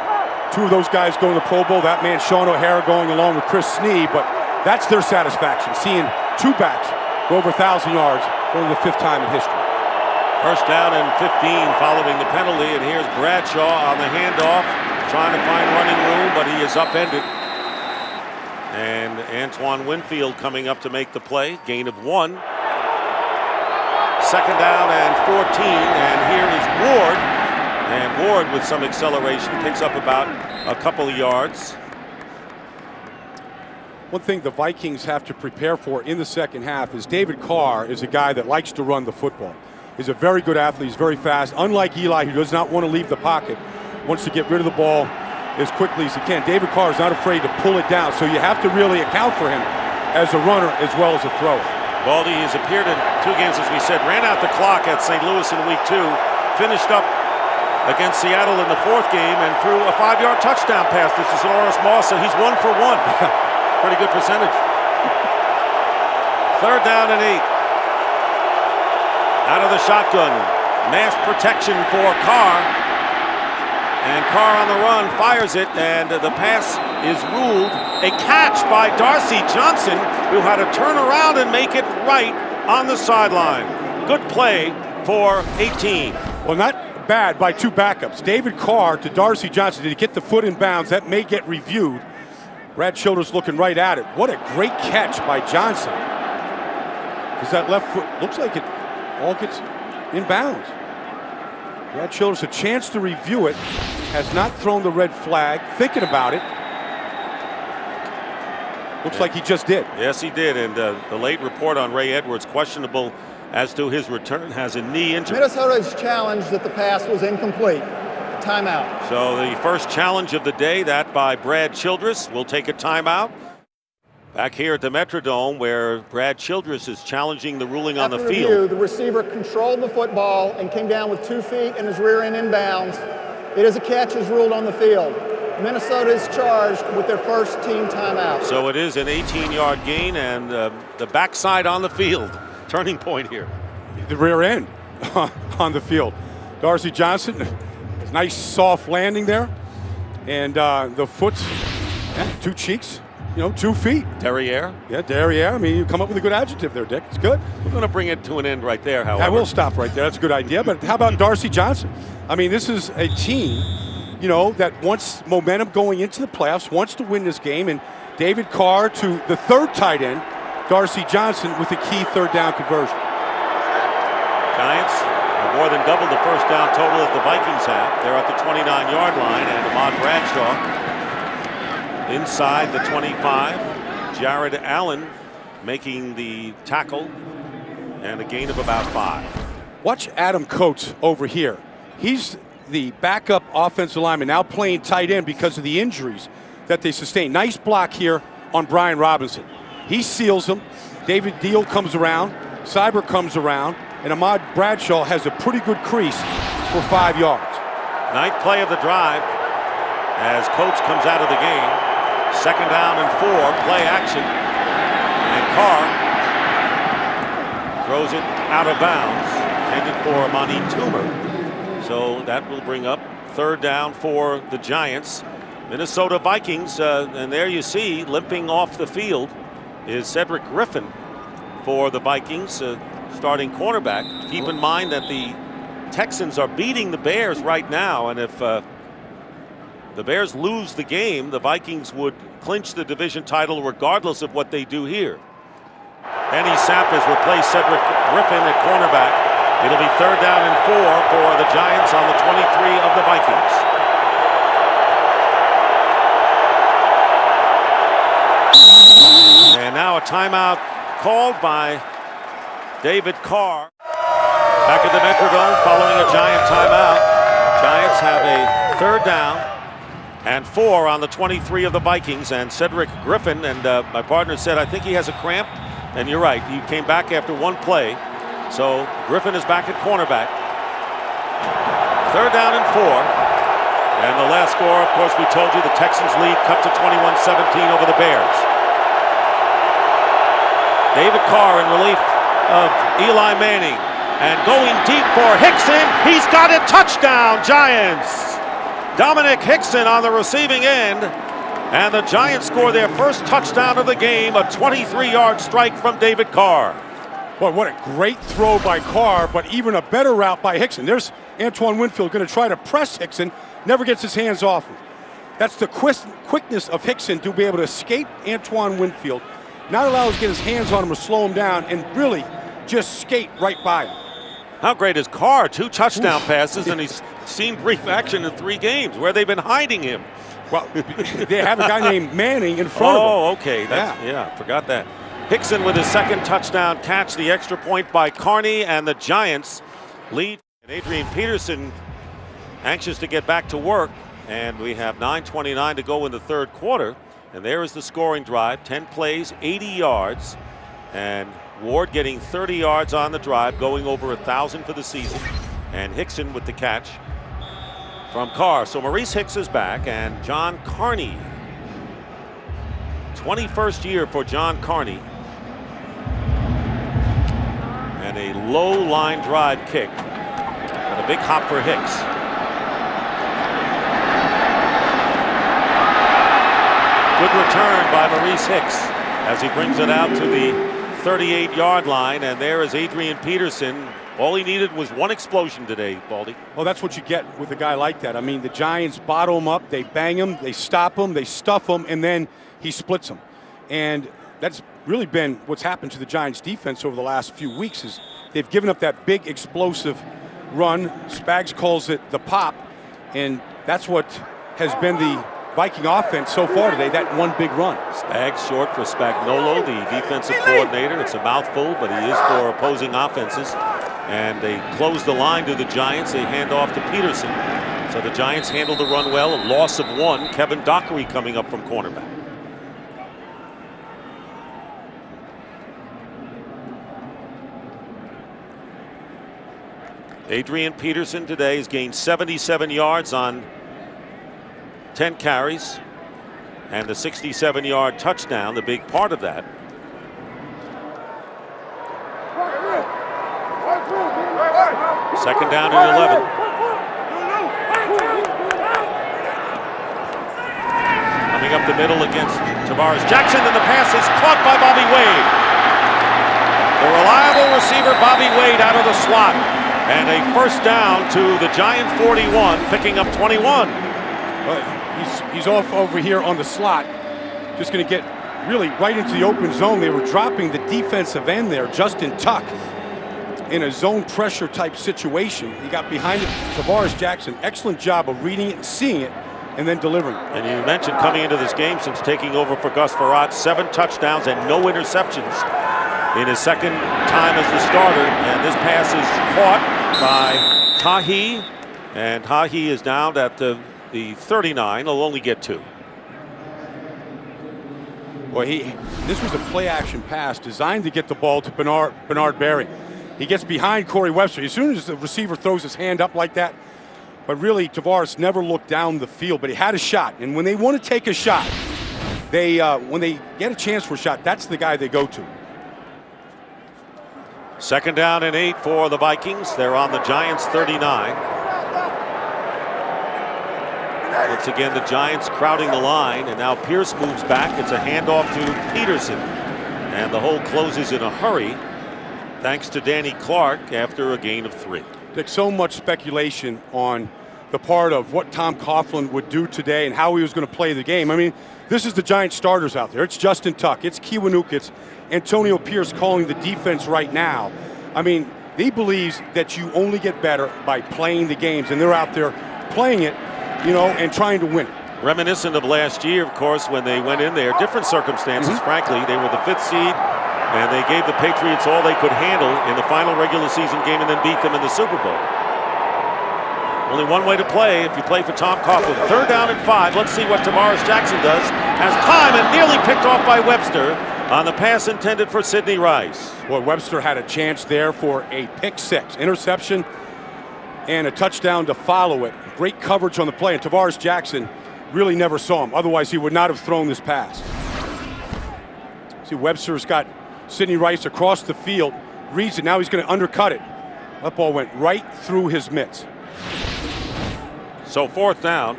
2 of those guys go in the Pro Bowl. That man, Sean O'Hara, going along with Chris Snee, but that's their satisfaction, seeing 2 backs go over 1,000 yards for the 5th time in history. 1st down and 15 following the penalty, and here's Bradshaw on the handoff, trying to find running room, but he is upended. And Antoine Winfield coming up to make the play, gain of 1. 2nd down and 14, and here is Ward. And Ward, with some acceleration, picks up about a couple of yards. One thing the Vikings have to prepare for in the 2nd half is David Carr is a guy that likes to run the football. He's a very good athlete. He's very fast. Unlike Eli, who does not want to leave the pocket, wants to get rid of the ball as quickly as he can. David Carr is not afraid to pull it down, so you have to really account for him as a runner as well as a thrower. Baldy has appeared in 2 games, as we said, ran out the clock at St. Louis in week 2, finished up against Seattle in the 4th game, and threw a 5-yard touchdown pass. This is Lawrence Moss, and he's 1 for 1. Pretty good percentage. 3rd down and 8. Out of the shotgun, mass protection for Carr, and Carr on the run fires it, and the pass is ruled a catch by Darcy Johnson, who had to turn around and make it right on the sideline. Good play for 18. Well, not bad by 2 backups. David Carr to Darcy Johnson. Did he get the foot in bounds? That may get reviewed. Brad Childress looking right at it. What a great catch by Johnson. Because that left foot looks like it all gets in bounds. Brad Childress, a chance to review it, has not thrown the red flag, thinking about it. Looks like he just did. Yes, he did, and the late report on Ray Edwards, questionable as to his return, has a knee injury. Minnesota's challenged that the pass was incomplete. Timeout. So the first challenge of the day, that by Brad Childress, will take a timeout. Back here at the Metrodome, where Brad Childress is challenging the ruling on the field. The receiver controlled the football and came down with 2 feet and his rear end inbounds. It is a catch as ruled on the field. Minnesota is charged with their first team timeout. So it is an 18-yard gain, and the backside on the field. Turning point here. The rear end. on the field. Darcy Johnson, nice soft landing there. And the foot's 2 cheeks, 2 feet. Derriere. Yeah, derriere. I mean, you come up with a good adjective there, Dick. It's good. We're going to bring it to an end right there, however. I will stop right there. That's a good idea. But how about Darcy Johnson? I mean, this is a team, that wants momentum going into the playoffs, wants to win this game. And David Carr to the 3rd tight end, Darcy Johnson, with a key 3rd down conversion. Giants have more than doubled the first down total that the Vikings have. They're at the 29-yard line, and Ahmad Bradshaw inside the 25. Jared Allen making the tackle, and a gain of about 5. Watch Adam Coates over here. He's the backup offensive lineman, now playing tight end because of the injuries that they sustained. Nice block here on Brian Robinson. He seals him. David Deal comes around. Cyber comes around. And Ahmad Bradshaw has a pretty good crease for 5 yards. 9th play of the drive as Coates comes out of the game. 2nd down and 4, play action. And Carr throws it out of bounds, intended for Amani Toomer. So that will bring up 3rd down for the Giants. Minnesota Vikings, and there you see, limping off the field is Cedric Griffin for the Vikings. Starting cornerback. Keep in mind that the Texans are beating the Bears right now, and if the Bears lose the game, the Vikings would clinch the division title regardless of what they do here. Benny Sapp has replaced Cedric Griffin at cornerback. It'll be 3rd down and 4 for the Giants on the 23 of the Vikings. And now a timeout called by David Carr. Back at the Metrodome following a Giant timeout. Giants have a 3rd down and 4 on the 23 of the Vikings, and Cedric Griffin, and my partner said, I think he has a cramp, and you're right, he came back after 1 play. So Griffin is back at cornerback. 3rd down and 4. And the last score, of course, we told you the Texans lead cut to 21-17 over the Bears. David Carr in relief of Eli Manning, and going deep for Hickson. He's got it. Touchdown, Giants. Dominic Hickson on the receiving end, and the Giants score their first touchdown of the game, a 23-yard strike from David Carr. Boy, what a great throw by Carr, but even a better route by Hickson. There's Antoine Winfield going to try to press Hickson, never gets his hands off him. That's the quickness of Hickson to be able to escape Antoine Winfield, not allow him to get his hands on him or slow him down, and really just skate right by him. How great is Carr? 2 touchdown passes, and he's seen brief action in 3 games. Where they've been hiding him? Well, they have a guy named Manning in front of him. Oh, okay. Yeah, forgot that. Hickson with his 2nd touchdown catch, the extra point by Carney, and the Giants lead. And Adrian Peterson anxious to get back to work, and we have 9:29 to go in the 3rd quarter. And there is the scoring drive, 10 plays, 80 yards, and Ward getting 30 yards on the drive, going over 1,000 for the season, and Hickson with the catch from Carr. So Maurice Hicks is back, and John Carney, 21st year for John Carney, and a low line drive kick, and a big hop for Hicks. Good return by Maurice Hicks as he brings it out to the 38-yard line, and there is Adrian Peterson. All he needed was 1 explosion today, Baldy. Well, that's what you get with a guy like that. I mean, the Giants bottle him up, they bang him, they stop him, they stuff him, and then he splits them. And that's really been what's happened to the Giants defense over the last few weeks, is they've given up that big explosive run. Spags calls it the pop, and that's what has been the Viking offense so far today, that 1 big run. Spags short for Spagnuolo, the defensive coordinator. It's a mouthful, but he is for opposing offenses. And they close the line to the Giants. They hand off to Peterson. So the Giants handle the run well. A loss of 1. Kevin Dockery coming up from cornerback. Adrian Peterson today has gained 77 yards on 10 carries, and the 67-yard touchdown, the big part of that. Second down and 11. Coming up the middle against Tavares Jackson, and the pass is caught by Bobby Wade. The reliable receiver Bobby Wade out of the slot. And a first down to the Giant 41, picking up 21. He's off over here on the slot. Just going to get really right into the open zone. They were dropping the defensive end there, Justin Tuck, in a zone pressure type situation. He got behind it. Tavares Jackson, excellent job of reading it and seeing it and then delivering. And you mentioned coming into this game since taking over for Gus Frerotte, 7 touchdowns and no interceptions in his second time as the starter. And this pass is caught by Tahi, and Tahi is down at the 39. He'll only get 2. Well, this was a play-action pass designed to get the ball to Bernard Berry. He gets behind Corey Webster. As soon as the receiver throws his hand up like that, but really Tavares never looked down the field, but he had a shot. And when they want to take a shot, when they get a chance for a shot, that's the guy they go to. Second down and 8 for the Vikings. They're on the Giants 39. Once again, the Giants crowding the line, and now Pierce moves back. It's a handoff to Peterson, and the hole closes in a hurry thanks to Danny Clark after a gain of 3. There's so much speculation on the part of what Tom Coughlin would do today and how he was going to play the game. I mean, this is the Giant starters out there. It's Justin Tuck, it's Kiwanuka, it's Antonio Pierce calling the defense right now. I mean, he believes that you only get better by playing the games, and they're out there playing it, you know, and trying to win it. Reminiscent of last year, of course, when they went in there, different circumstances, frankly. They were the 5th seed, and they gave the Patriots all they could handle in the final regular season game and then beat them in the Super Bowl. Only one way to play if you play for Tom Coughlin. Third down and 5. Let's see what Tavares Jackson does. Has time and nearly picked off by Webster on the pass intended for Sidney Rice. Well, Webster had a chance there for a pick 6, interception, and a touchdown to follow it. Great coverage on the play, and Tavares Jackson really never saw him. Otherwise, he would not have thrown this pass. See, Webster's got Sidney Rice across the field, reads it, now he's going to undercut it. That ball went right through his mitts. So 4th down,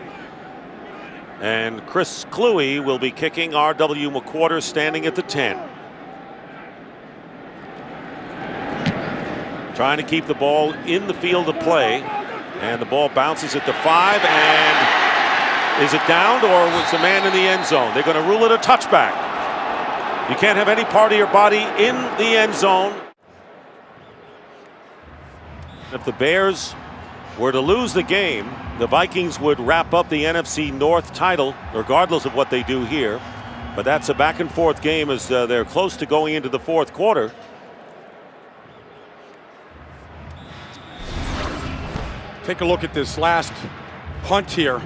and Chris Kluwe will be kicking. R.W. McQuarter standing at the 10. Trying to keep the ball in the field of play, and the ball bounces at the 5, and is it downed, or was the man in the end zone? They're going to rule it a touchback. You can't have any part of your body in the end zone. If the Bears were to lose the game, the Vikings would wrap up the NFC North title, regardless of what they do here. But that's a back and forth game as they're close to going into the 4th quarter. Take a look at this last punt here.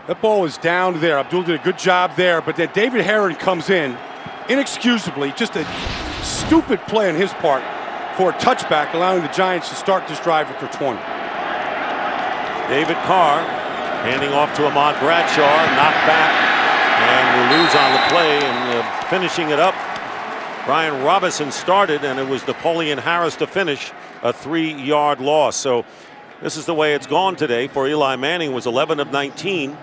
That ball is down there. Abdul did a good job there, but then David Herron comes in inexcusably. Just a stupid play on his part for a touchback, allowing the Giants to start this drive at their 20. David Carr handing off to Ahmad Bradshaw, knocked back, and will lose on the play, and finishing it up. Brian Robinson started, and it was Napoleon Harris to finish, a 3-yard loss. So this is the way it's gone today for Eli Manning. Was 11 of 19,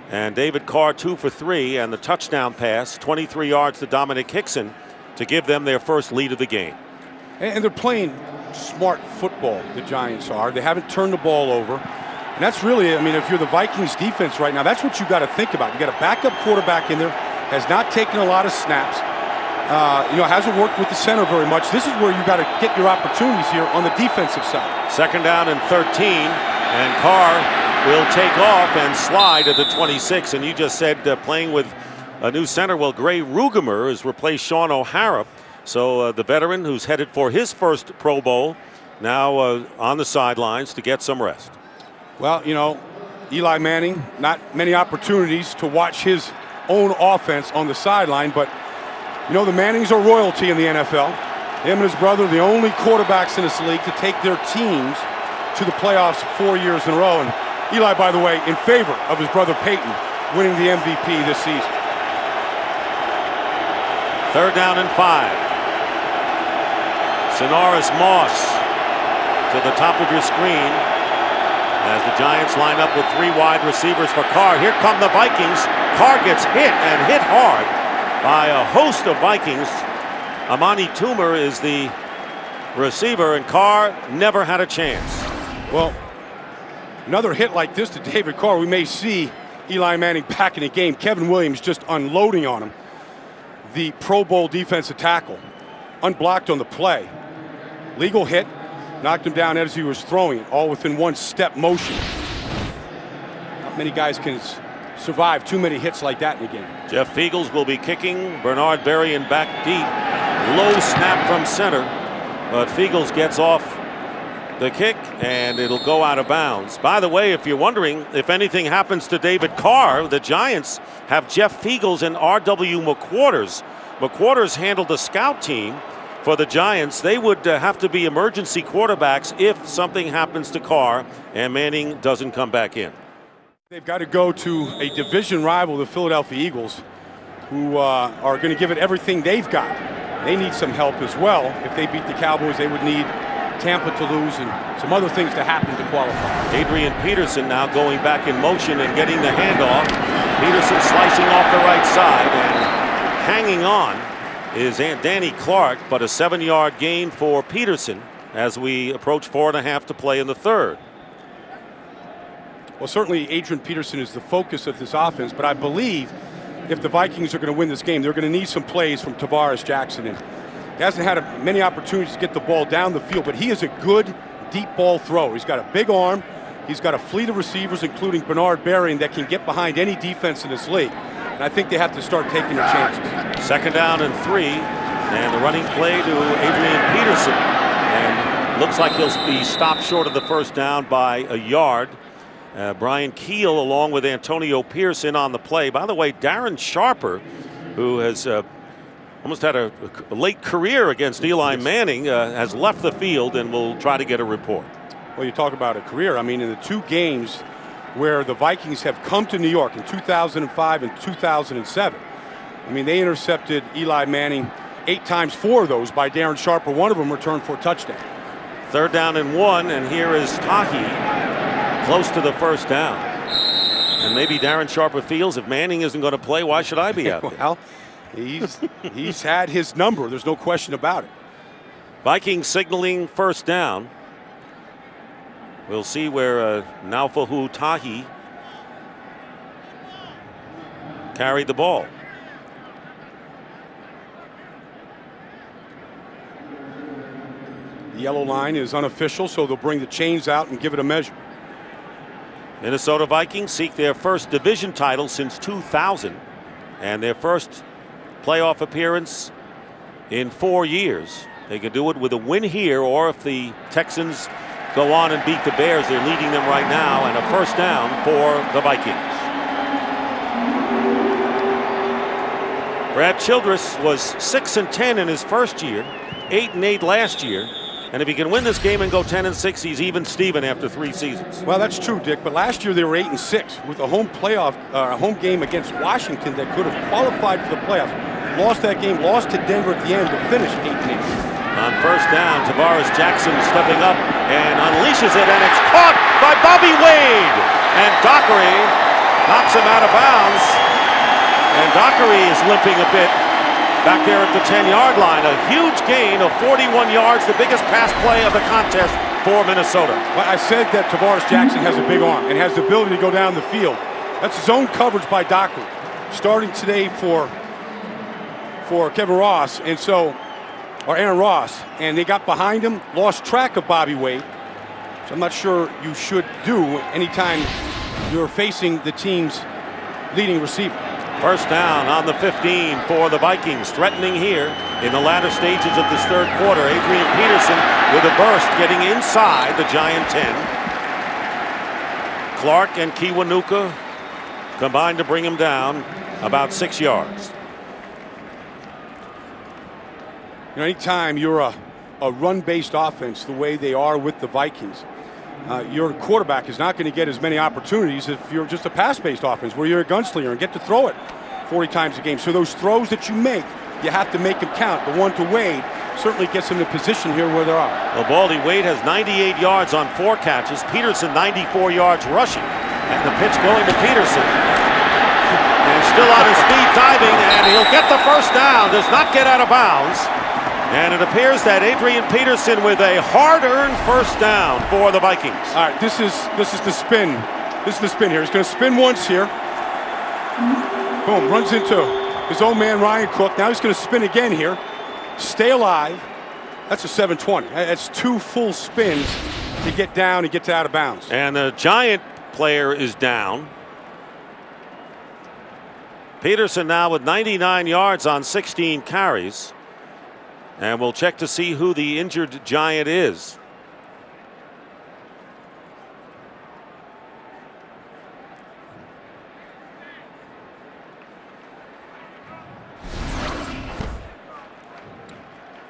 and David Carr 2 for 3, and the touchdown pass, 23 yards to Dominic Hickson to give them their first lead of the game. And they're playing smart football, the Giants are. They haven't turned the ball over. And that's really, I mean, if you're the Vikings defense right now, that's what you got to think about. You got a backup quarterback in there, has not taken a lot of snaps. Hasn't worked with the center very much. This is where you got to get your opportunities here on the defensive side. Second down and 13, and Carr will take off and slide at the 26. And you just said playing with a new center. Well, Gray Rugemer has replaced Sean O'Hara. So the veteran who's headed for his first Pro Bowl now on the sidelines to get some rest. Well, you know, Eli Manning, not many opportunities to watch his own offense on the sideline, but you know, the Mannings are royalty in the NFL. Him and his brother, the only quarterbacks in this league to take their teams to the playoffs 4 years in a row. And Eli, by the way, in favor of his brother Peyton winning the MVP this season. Third down and 5. Sonoris Moss to the top of your screen as the Giants line up with 3 wide receivers for Carr. Here come the Vikings. Carr gets hit and hit hard by a host of Vikings. Amani Toomer is the receiver, and Carr never had a chance. Well, another hit like this to David Carr, we may see Eli Manning back in the game. Kevin Williams just unloading on him. The Pro Bowl defensive tackle, unblocked on the play. Legal hit, knocked him down as he was throwing it, all within 1-step motion. Not many guys can survive too many hits like that in the game. Jeff Feagles will be kicking. Bernard Berrien back deep. Low snap from center, but Feagles gets off the kick and it'll go out of bounds. By the way, if you're wondering if anything happens to David Carr, the Giants have Jeff Feagles and R.W. McQuarters. McQuarters handled the scout team for the Giants. They would have to be emergency quarterbacks if something happens to Carr and Manning doesn't come back in. They've got to go to a division rival, the Philadelphia Eagles, who are going to give it everything they've got. They need some help as well. If they beat the Cowboys, they would need Tampa to lose and some other things to happen to qualify. Adrian Peterson now going back in motion and getting the handoff. Peterson slicing off the right side, and hanging on is Danny Clark, but a 7-yard gain for Peterson as we approach 4.5 to play in the third. Well, certainly Adrian Peterson is the focus of this offense, but I believe if the Vikings are going to win this game, they're going to need some plays from Tavares Jackson. And he hasn't had many opportunities to get the ball down the field, but he is a good deep ball thrower. He's got a big arm. He's got a fleet of receivers, including Bernard Berrien, that can get behind any defense in this league. And I think they have to start taking their chances. 2nd down and 3, and the running play to Adrian Peterson. And looks like he'll be stopped short of the first down by a yard. Brian Keel along with Antonio Pearson on the play. By the way, Darren Sharper, who has almost had a late career against Eli Manning, has left the field and will try to get a report. Well, you talk about a career. I mean, in the 2 games where the Vikings have come to New York in 2005 and 2007, I mean, they intercepted Eli Manning 8 times. 4 of those by Darren Sharper. 1 of them returned for a touchdown. 3rd down and 1, and here is Tahi close to the first down. And maybe Darren Sharper feels if Manning isn't going to play, why should I be out there? Well, he's had his number. There's no question about it. Vikings signaling first down. We'll see where Naufahu Tahi carried the ball. The yellow line is unofficial, so they'll bring the chains out and give it a measure. Minnesota Vikings seek their first division title since 2000 and their first playoff appearance in 4 years. They could do it with a win here, or if the Texans go on and beat the Bears, they're leading them right now, and a first down for the Vikings. Brad Childress was 6-10 in his first year, 8-8 last year. And if he can win this game and go 10-6, he's even Steven after 3 seasons. Well, that's true, Dick. But last year they were 8-6 with a home game against Washington that could have qualified for the playoffs. Lost that game, lost to Denver at the end to finish 8-8. On first down, Tavares Jackson stepping up and unleashes it, and it's caught by Bobby Wade. And Dockery knocks him out of bounds. And Dockery is limping a bit back there at the 10-yard line. A huge gain of 41 yards, the biggest pass play of the contest for Minnesota. Well, I said that Tavares Jackson has a big arm and has the ability to go down the field. That's zone coverage by Dockery, starting today for Kevin Ross, or Aaron Ross, and they got behind him, lost track of Bobby Wade. So I'm not sure you should do anytime you're facing the team's leading receiver. First down on the 15 for the Vikings, threatening here in the latter stages of this third quarter. Adrian Peterson with a burst getting inside the Giant 10. Clark and Kiwanuka combined to bring him down about 6 yards. You know, anytime you're a run-based offense the way they are with the Vikings, your quarterback is not going to get as many opportunities if you're just a pass-based offense where you're a gunslinger and get to throw it 40 times a game. So those throws that you make, you have to make them count. The one to Wade certainly gets them in position here where they are. Well, Baldy, Wade has 98 yards on 4 catches. Peterson 94 yards rushing. And the pitch going to Peterson. And still on his feet diving, and he'll get the first down. Does not get out of bounds. And it appears that Adrian Peterson with a hard-earned first down for the Vikings. All right, this is the spin. This is the spin here. He's going to spin once here. Boom, runs into his own man Ryan Cook. Now he's going to spin again here. Stay alive. That's a 720. That's 2 full spins to get down and get to out of bounds. And the Giant player is down. Peterson now with 99 yards on 16 carries. And we'll check to see who the injured Giant is.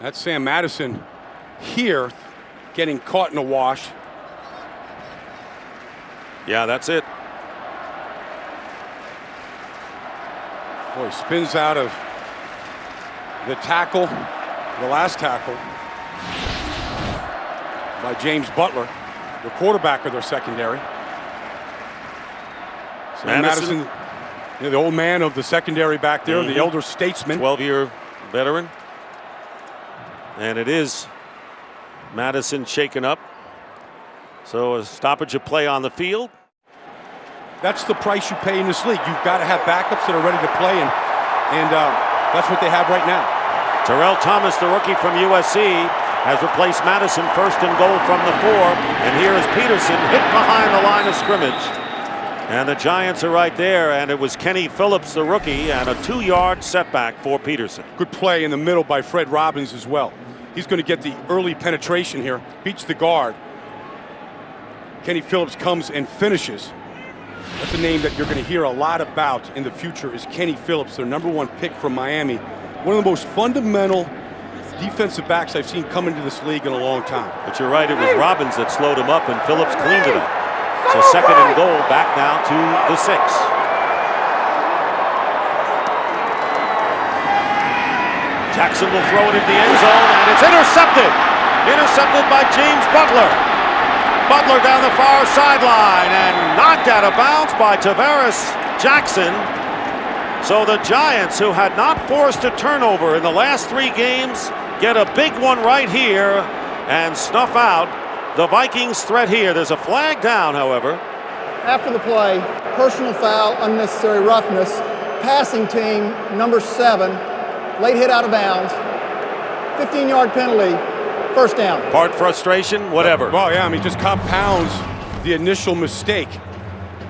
That's Sam Madison here getting caught in a wash. Yeah, that's it. Boy, spins out of the tackle, the last tackle by James Butler, the quarterback of their secondary. Sam Madison, you know, the old man of the secondary back there, the elder statesman. 12-year veteran. And it is Madison shaken up. So a stoppage of play on the field. That's the price you pay in this league. You've got to have backups that are ready to play, and that's what they have right now. Terrell Thomas, the rookie from USC, has replaced Madison first and goal from the 4. And here is Peterson hit behind the line of scrimmage. And the Giants are right there, and it was Kenny Phillips, the rookie, and a 2-yard setback for Peterson. Good play in the middle by Fred Robbins as well. He's going to get the early penetration here, beats the guard. Kenny Phillips comes and finishes. That's a name that you're going to hear a lot about in the future is Kenny Phillips, their #1 pick from Miami. One of the most fundamental defensive backs I've seen come into this league in a long time. But you're right, it was Robbins that slowed him up, and Phillips cleaned it up. So second and goal, back now to the 6. Jackson will throw it into the end zone, and it's intercepted. Intercepted by James Butler. Butler down the far sideline and knocked out of bounds by Tavares Jackson. So the Giants, who had not forced a turnover in the last 3 games, get a big one right here and snuff out the Vikings' threat here. There's a flag down, however. After the play, personal foul, unnecessary roughness, passing team number 7, late hit out of bounds, 15-yard penalty, first down. Part frustration, whatever. Well, yeah, I mean, just compounds the initial mistake.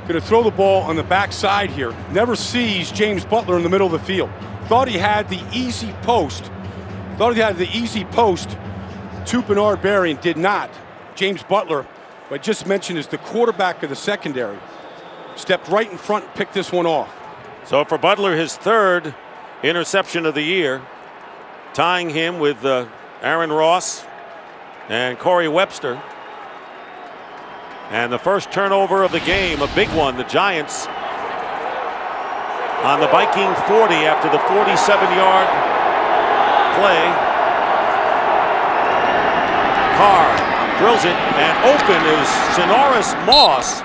Going to throw the ball on the backside here. Never sees James Butler in the middle of the field. Thought he had the easy post. To Bernard Berry, and did not. James Butler, who I just mentioned is the quarterback of the secondary, stepped right in front and picked this one off. So for Butler, his 3rd interception of the year, tying him with Aaron Ross and Corey Webster. And the first turnover of the game, a big one. The Giants on the Viking 40 after the 47-yard play. Carr drills it, and open is Sonoris Moss.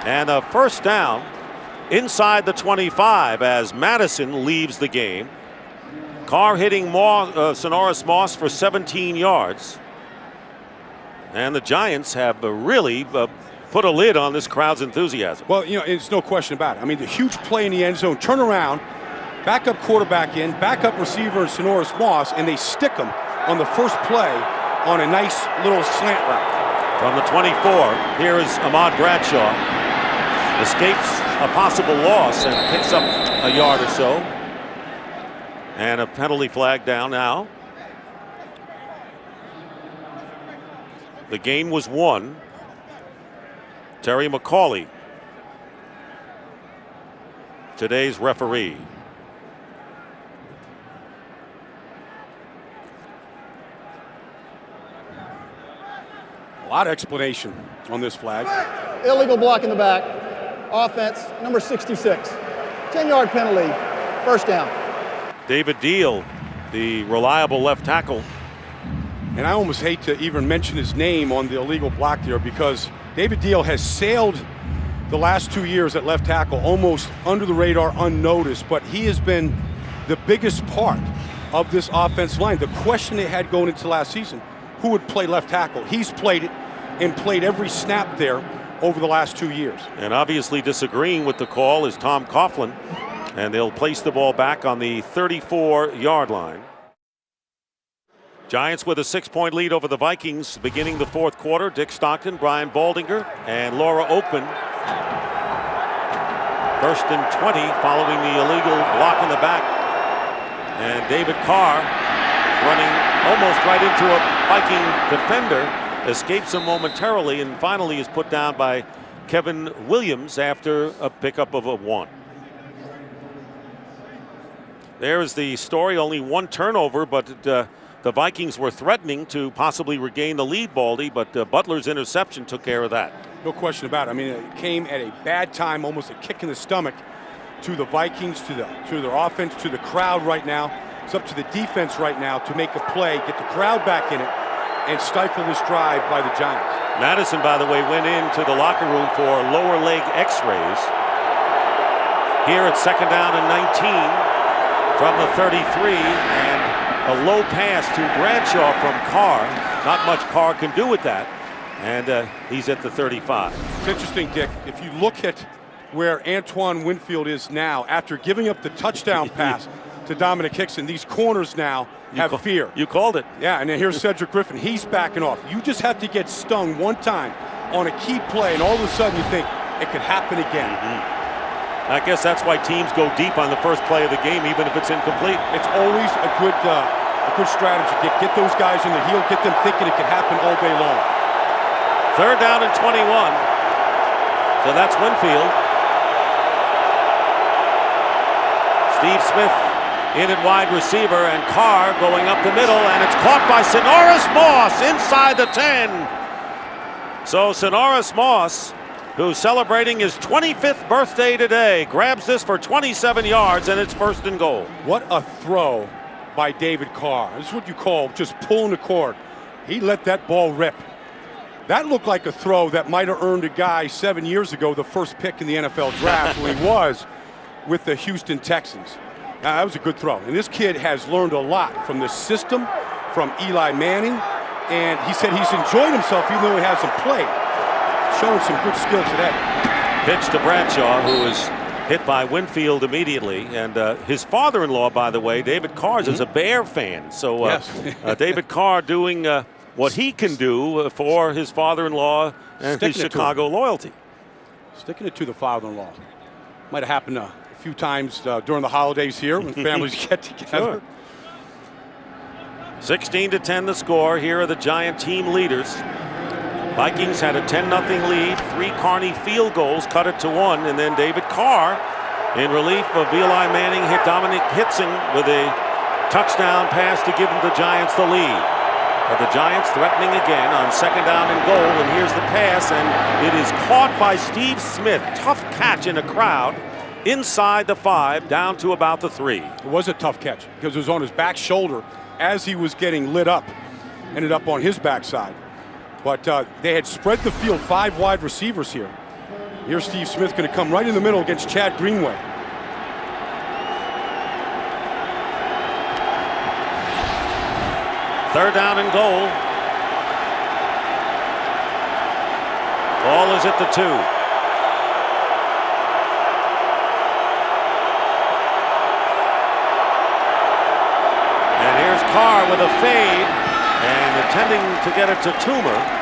And a first down inside the 25 as Madison leaves the game. Carr hitting Sonoris Moss for 17 yards. And the Giants have really put a lid on this crowd's enthusiasm. Well, you know, it's no question about it. I mean, the huge play in the end zone, turn around, backup quarterback in, backup receiver in Sonoris Moss, and they stick him on the first play on a nice little slant route. From the 24, here is Ahmad Bradshaw. Escapes a possible loss and picks up a yard or so. And a penalty flag down now. The game was won. Terry McCauley, today's referee. A lot of explanation on this flag. Illegal block in the back. Offense, number 66. 10-yard penalty, first down. David Deal, the reliable left tackle And I almost hate to even mention his name on the illegal block there, because David Deal has sailed the last 2 years at left tackle almost under the radar, unnoticed, but he has been the biggest part of this offensive line. The question they had going into last season, who would play left tackle? He's played it and played every snap there over the last 2 years. And obviously disagreeing with the call is Tom Coughlin, and they'll place the ball back on the 34-yard line. Giants with a 6-point lead over the Vikings beginning the fourth quarter. Dick Stockton, Brian Baldinger, and Laura Open. First and 20 following the illegal block in the back. And David Carr, running almost right into a Viking defender, escapes him momentarily and finally is put down by Kevin Williams after a pickup of a 1. There's the story, only 1 turnover, but the Vikings were threatening to possibly regain the lead, Baldy, but Butler's interception took care of that. No question about it. I mean, it came at a bad time, almost a kick in the stomach to the Vikings, to their offense, to the crowd right now. It's up to the defense right now to make a play, get the crowd back in it, and stifle this drive by the Giants. Madison, by the way, went into the locker room for lower leg x-rays. Here it's 2nd down and 19 from the 33, and a low pass to Bradshaw from Carr. Not much Carr can do with that. And he's at the 35. It's interesting, Dick. If you look at where Antoine Winfield is now, after giving up the touchdown pass to Dominic Hickson, these corners now have fear. You called it. Yeah, and then here's Cedric Griffin. He's backing off. You just have to get stung one time on a key play, and all of a sudden you think it could happen again. I guess that's why teams go deep on the first play of the game, even if it's incomplete. It's always a good strategy. Get those guys in the heel, get them thinking it could happen all day long. 3rd down and 21. So that's Winfield. Steve Smith in at wide receiver, and Carr going up the middle, and it's caught by Sonoris Moss inside the 10. So Sonoris Moss, who's celebrating his 25th birthday today, grabs this for 27 yards, and it's 1st and goal. What a throw by David Carr. This is what you call just pulling the cord. He let that ball rip. That looked like a throw that might have earned a guy 7 years ago the first pick in the NFL draft when he was with the Houston Texans. Now, that was a good throw. And this kid has learned a lot from the system, from Eli Manning, and he said he's enjoyed himself even though he hasn't played. Showing some good skill today. Pitch to Bradshaw, who was hit by Winfield immediately. And his father-in-law, by the way, David Carr's, is a Bear fan. So yes. David Carr doing what he can do for his father-in-law and his Chicago loyalty. Sticking it to the father-in-law. Might have happened a few times during the holidays here when families get together. Sure. 16-10 the score. Here are the Giant team leaders. Vikings had a 10-0 lead. 3 Carney field goals cut it to 1, and then David Carr, in relief of Eli Manning, hit Dominic Hickson with a touchdown pass to give the Giants the lead. But the Giants threatening again on 2nd down and goal, and here's the pass, and it is caught by Steve Smith. Tough catch in a crowd inside the 5, down to about the 3. It was a tough catch because it was on his back shoulder as he was getting lit up. Ended up on his backside. But they had spread the field, 5 wide receivers here. Here's Steve Smith going to come right in the middle against Chad Greenway. Third down and goal. Ball is at the 2. And here's Carr with a fade and attempting to get it to Toomer.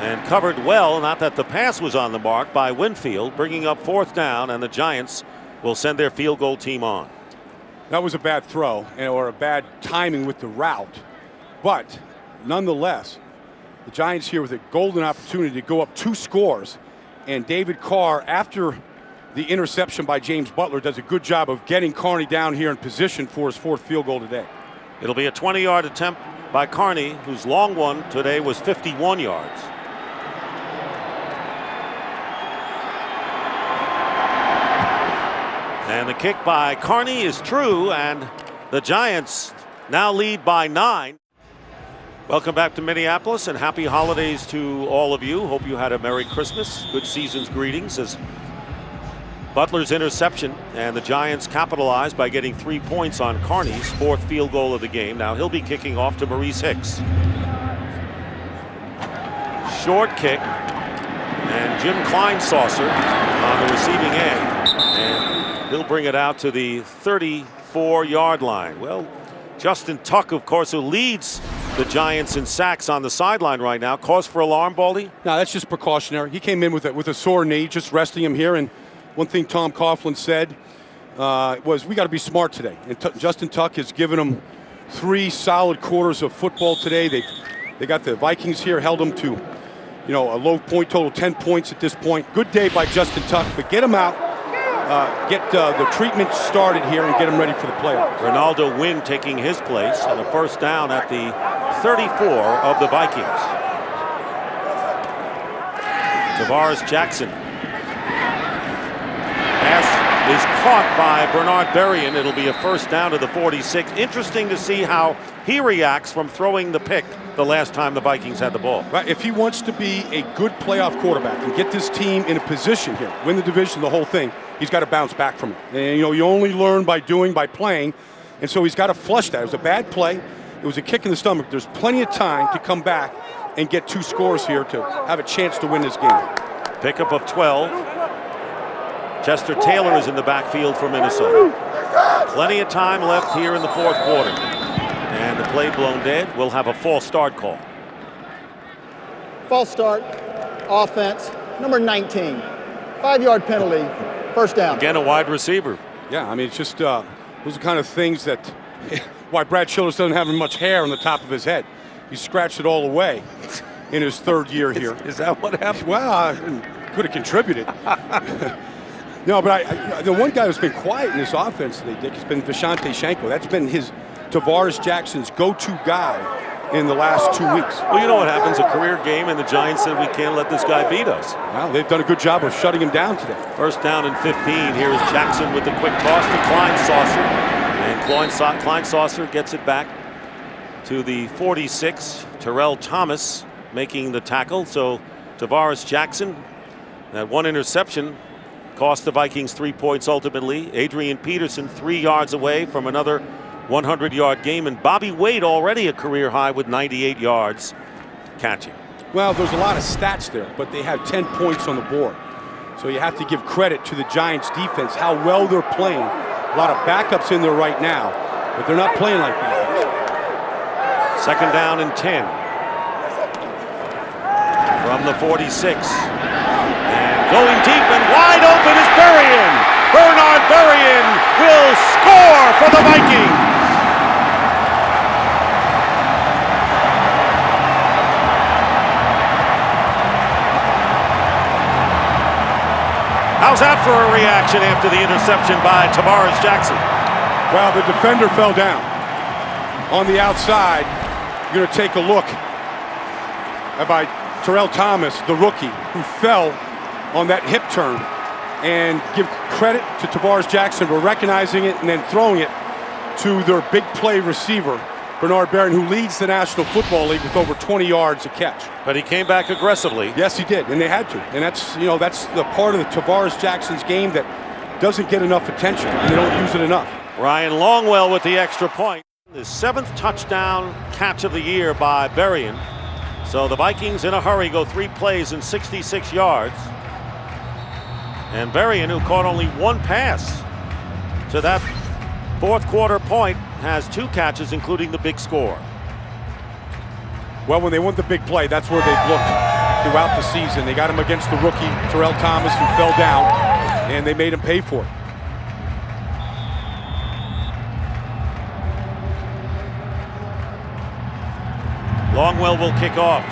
And covered well, not that the pass was on the mark, by Winfield, bringing up 4th down, and the Giants will send their field goal team on. That was a bad throw or a bad timing with the route. But nonetheless, the Giants here with a golden opportunity to go up 2 scores. And David Carr, after the interception by James Butler, does a good job of getting Carney down here in position for his 4th field goal today. It'll be a 20-yard attempt by Carney, whose long one today was 51 yards. And the kick by Carney is true, and the Giants now lead by 9. Welcome back to Minneapolis and happy holidays to all of you. Hope you had a Merry Christmas. Good season's greetings as Butler's interception and the Giants capitalized by getting 3 points on Carney's 4th field goal of the game. Now he'll be kicking off to Maurice Hicks. Short kick and Jim Kleinsaucer on the receiving end, and he'll bring it out to the 34-yard line. Well, Justin Tuck, of course, who leads the Giants in sacks on the sideline right now. Cause for alarm, Baldy? No, that's just precautionary. He came in with a sore knee, just resting him here. And one thing Tom Coughlin said was, we got to be smart today. And Justin Tuck has given them 3 solid quarters of football today. They got the Vikings here, held them to, a low point total, 10 points at this point. Good day by Justin Tuck, but get him out, get the treatment started here, and get him ready for the playoffs. Ronaldo Wynn taking his place on a first down at the 34 of the Vikings. Tavares Jackson. Pass is caught by Bernard Berrien. It'll be a first down to the 46. Interesting to see how he reacts from throwing the pick the last time the Vikings had the ball. Right, if he wants to be a good playoff quarterback and get this team in a position here, win the division, the whole thing, he's got to bounce back from it. And you only learn by playing, and so he's got to flush that. It was a bad play. It was a kick in the stomach. There's plenty of time to come back and get 2 scores here to have a chance to win this game. Pickup of 12. Chester Taylor is in the backfield for Minnesota. Plenty of time left here in the 4th quarter. And the play blown dead. We'll have a false start call. False start, offense, number 19. 5-yard penalty, first down. Again, a wide receiver. Yeah, I mean, it's just those are the kind of things that why Brad Childress doesn't have much hair on the top of his head. He scratched it all away in his 3rd year here. Is that what happened? Well, could have contributed. No, but the one guy who's been quiet in this offense today, Dick, has been Visanthe Shiancoe. That's been Tavares Jackson's go-to guy in the last 2 weeks. Well, you know what happens, a career game, and the Giants said we can't let this guy beat us. Well, they've done a good job of shutting him down today. First down and 15. Here is Jackson with the quick toss to Kleinsaucer. And Kleinsaucer gets it back to the 46. Terrell Thomas making the tackle. So Tavares Jackson, that one interception cost the Vikings 3 points ultimately. Adrian Peterson 3 yards away from another 100-yard game, and Bobby Wade already a career high with 98 yards catching. Well, there's a lot of stats there, but they have 10 points on the board. So you have to give credit to the Giants defense, how well they're playing. A lot of backups in there right now, but they're not playing like backups. Second down and 10 from the 46. And going deep and wide open is Berrien. Bernard Berrien will score for the Vikings. How's that for a reaction after the interception by Tavares Jackson? Well, the defender fell down. On the outside, you're going to take a look by Terrell Thomas, the rookie, who fell on that hip turn, and give credit to Tavares Jackson for recognizing it and then throwing it to their big play receiver, Bernard Berrien, who leads the National Football League with over 20 yards a catch. But he came back aggressively. Yes, he did, and they had to. And that's the part of the Tavares Jackson's game that doesn't get enough attention, and they don't use it enough. Ryan Longwell with the extra point. The 7th touchdown catch of the year by Berrien. So the Vikings in a hurry go 3 plays and 66 yards. And Berrien, who caught only 1 pass to that 4th quarter point, has 2 catches, including the big score. Well, when they want the big play, that's where they've looked throughout the season. They got him against the rookie, Terrell Thomas, who fell down, and they made him pay for it. Longwell will kick off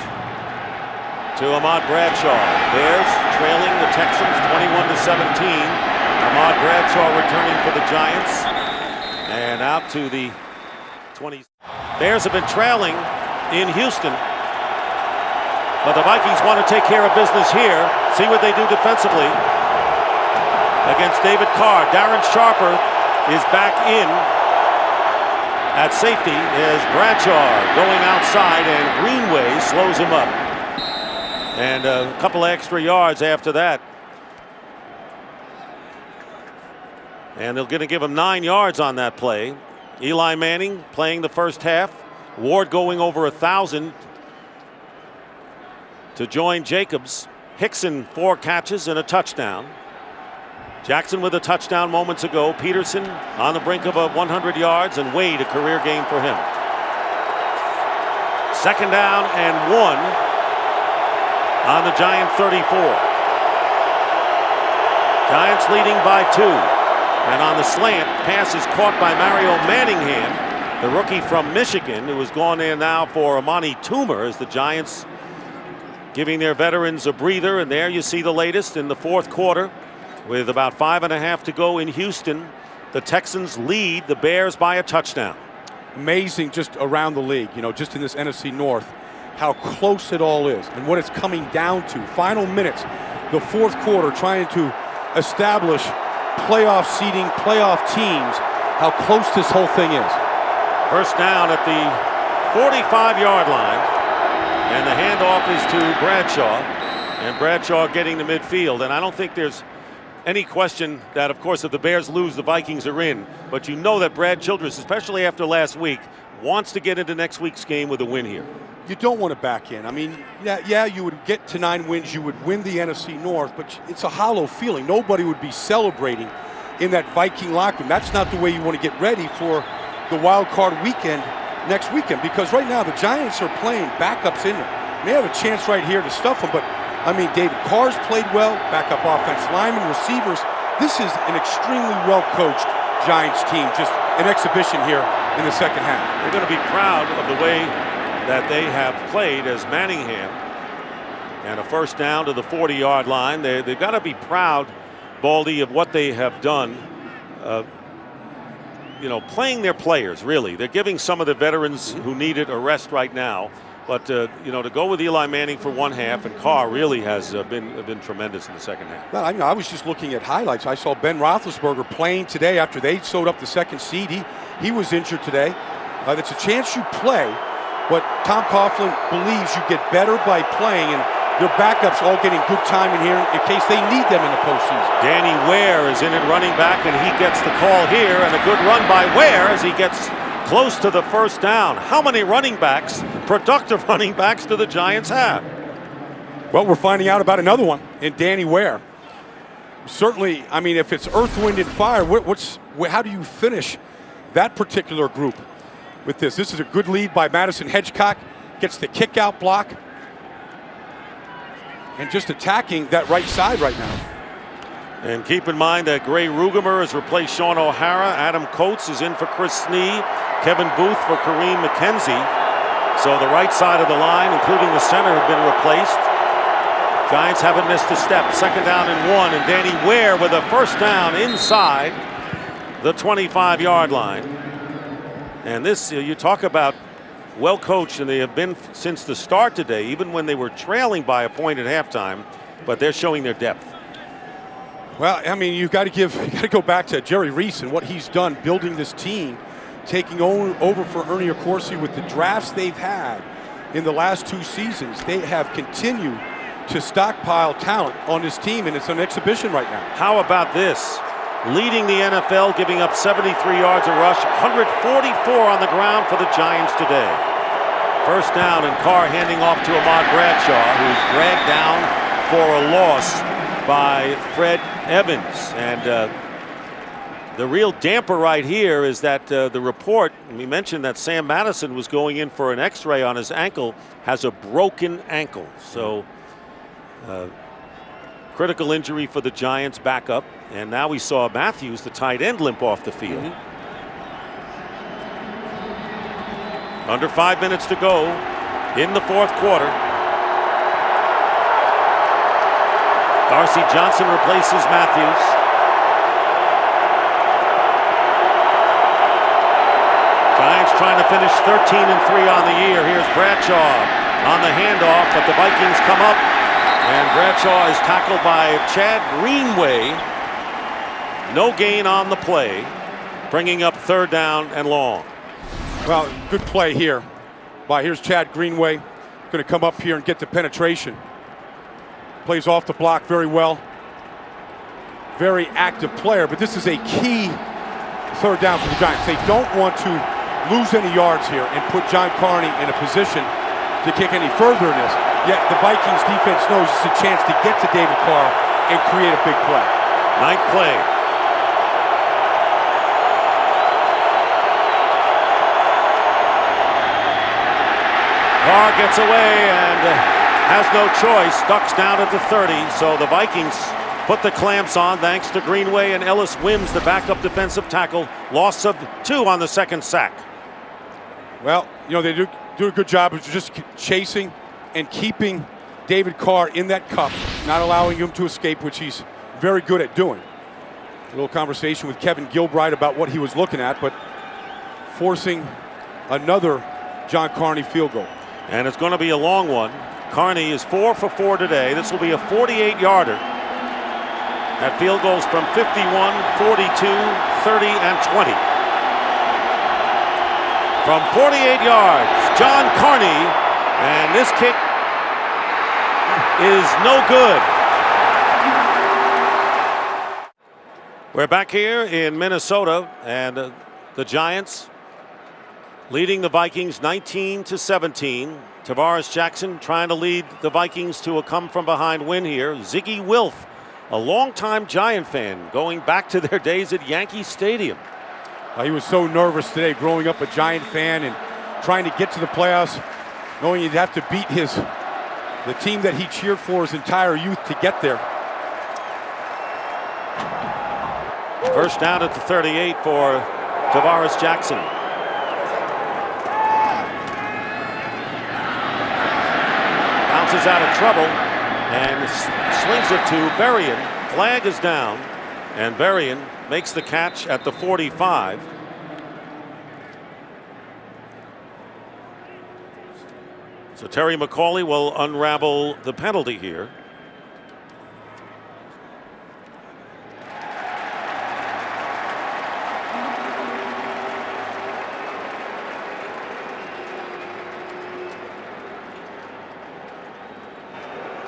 to Ahmad Bradshaw. Bears trailing the Texans 21-17. Ahmad Bradshaw returning for the Giants. And out to the 20. Bears have been trailing in Houston. But the Vikings want to take care of business here. See what they do defensively against David Carr. Darren Sharper is back in. at safety is Bradshaw going outside, and Greenway slows him up. And a couple extra yards after that. And they're going to give him 9 yards on that play. Eli Manning playing the first half. Ward going over 1,000 to join Jacobs. Hickson 4 catches and a touchdown. Jackson with a touchdown moments ago. Peterson on the brink of 100 yards, and Wade a career game for him. 2nd down and 1 on the Giant 34. Giants leading by 2. And on the slant, pass is caught by Mario Manningham, the rookie from Michigan, who has gone in now for Amani Toomer, as the Giants giving their veterans a breather. And there you see the latest in the 4th quarter. With about 5.5 to go in Houston, the Texans lead the Bears by a touchdown. Amazing just around the league, you know, just in this NFC North, how close it all is and what it's coming down to. Final minutes, the 4th quarter, trying to establish playoff seeding, playoff teams, how close this whole thing is. First down at the 45-yard line, and the handoff is to Bradshaw, and Bradshaw getting to midfield. And I don't think there's any question that, of course, if the Bears lose, the Vikings are in. But you know that Brad Childress, especially after last week, wants to get into next week's game with a win here. You don't want to back in. I mean, yeah, you would get to 9 wins, you would win the NFC North, but it's a hollow feeling. Nobody would be celebrating in that Viking locker room. That's not the way you want to get ready for the wild card weekend next weekend, because right now the Giants are playing backups in there. They have a chance right here to stuff them, but I mean, David Carr's played well, backup offensive linemen, receivers. This is an extremely well-coached Giants team, just an exhibition here in the second half. They're going to be proud of the way that they have played as Manningham. And a first down to the 40-yard line. They've got to be proud, Baldy, of what they have done. You know, playing their players, really. They're giving some of the veterans who need it a rest right now. But, you know, to go with Eli Manning for 1 half, and Carr really has been tremendous in the second half. Well, I mean, I was just looking at highlights. I saw Ben Roethlisberger playing today after they sewed up the second seed. He was injured today. It's a chance you play, but Tom Coughlin believes you get better by playing, and their backups all getting good time in here in case they need them in the postseason. Danny Ware is in at running back, and he gets the call here, and a good run by Ware as he gets close to the first down. How many running backs, productive running backs, do the Giants have? Well, we're finding out about another one in Danny Ware. Certainly, I mean, if it's earth, wind, and fire, how do you finish that particular group with this? This is a good lead by Madison Hedgecock. Gets the kick out block. And just attacking that right side right now. And keep in mind that Gray Rugemer has replaced Sean O'Hara. Adam Coates is in for Chris Snee. Kevin Booth for Kareem McKenzie. So the right side of the line, including the center, have been replaced. Giants haven't missed a step. 2nd down and 1. And Danny Ware with a first down inside the 25-yard line. And this, you talk about well coached, and they have been since the start today, even when they were trailing by a point at halftime. But they're showing their depth. Well, I mean, you got to go back to Jerry Reese and what he's done building this team, taking over for Ernie Accorsi with the drafts they've had in the last 2 seasons. They have continued to stockpile talent on this team, and it's an exhibition right now. How about this? Leading the NFL, giving up 73 yards a rush, 144 on the ground for the Giants today. First down, and Carr handing off to Ahmad Bradshaw, who's dragged down for a loss by Fred Evans. And the real damper right here is that the report, we mentioned that Sam Madison was going in for an x-ray on his ankle, has a broken ankle. So critical injury for the Giants backup. And now we saw Matthews, the tight end, limp off the field. Under 5 minutes to go in the 4th quarter. Darcy Johnson replaces Matthews. Giants trying to finish 13-3 on the year. Here's Bradshaw on the handoff, but the Vikings come up, and Bradshaw is tackled by Chad Greenway. No gain on the play, bringing up 3rd down and long. Well, good play here. Here's Chad Greenway. Going to come up here and get the penetration. Plays off the block very well. Very active player, but this is a key third down for the Giants. They don't want to lose any yards here and put John Carney in a position to kick any further in this. Yet the Vikings defense knows it's a chance to get to David Carr and create a big play. Ninth play. Carr gets away and has no choice, ducks down at the 30, so the Vikings put the clamps on thanks to Greenway and Ellis Wims, the backup defensive tackle. Loss of 2 on the second sack. Well, you know, they do a good job of just chasing and keeping David Carr in that cup, not allowing him to escape, which he's very good at doing. A little conversation with Kevin Gilbride about what he was looking at, but forcing another John Carney field goal. And it's going to be a long one. Carney is 4 for 4 today. This will be a 48-yarder. At field goals from 51, 42, 30, and 20. From 48 yards, John Carney, and this kick is no good. We're back here in Minnesota, and the Giants leading the Vikings 19-17. Tavares Jackson trying to lead the Vikings to a come-from-behind win here. Ziggy Wilf, a longtime Giant fan, going back to their days at Yankee Stadium. He was so nervous today, growing up a Giant fan and trying to get to the playoffs, knowing he'd have to beat the team that he cheered for his entire youth to get there. First down at the 38 for Tavares Jackson. Bounces out of trouble and slings it to Berrien. Flag is down, and Berrien makes the catch at the 45. So Terry McCauley will unravel the penalty here.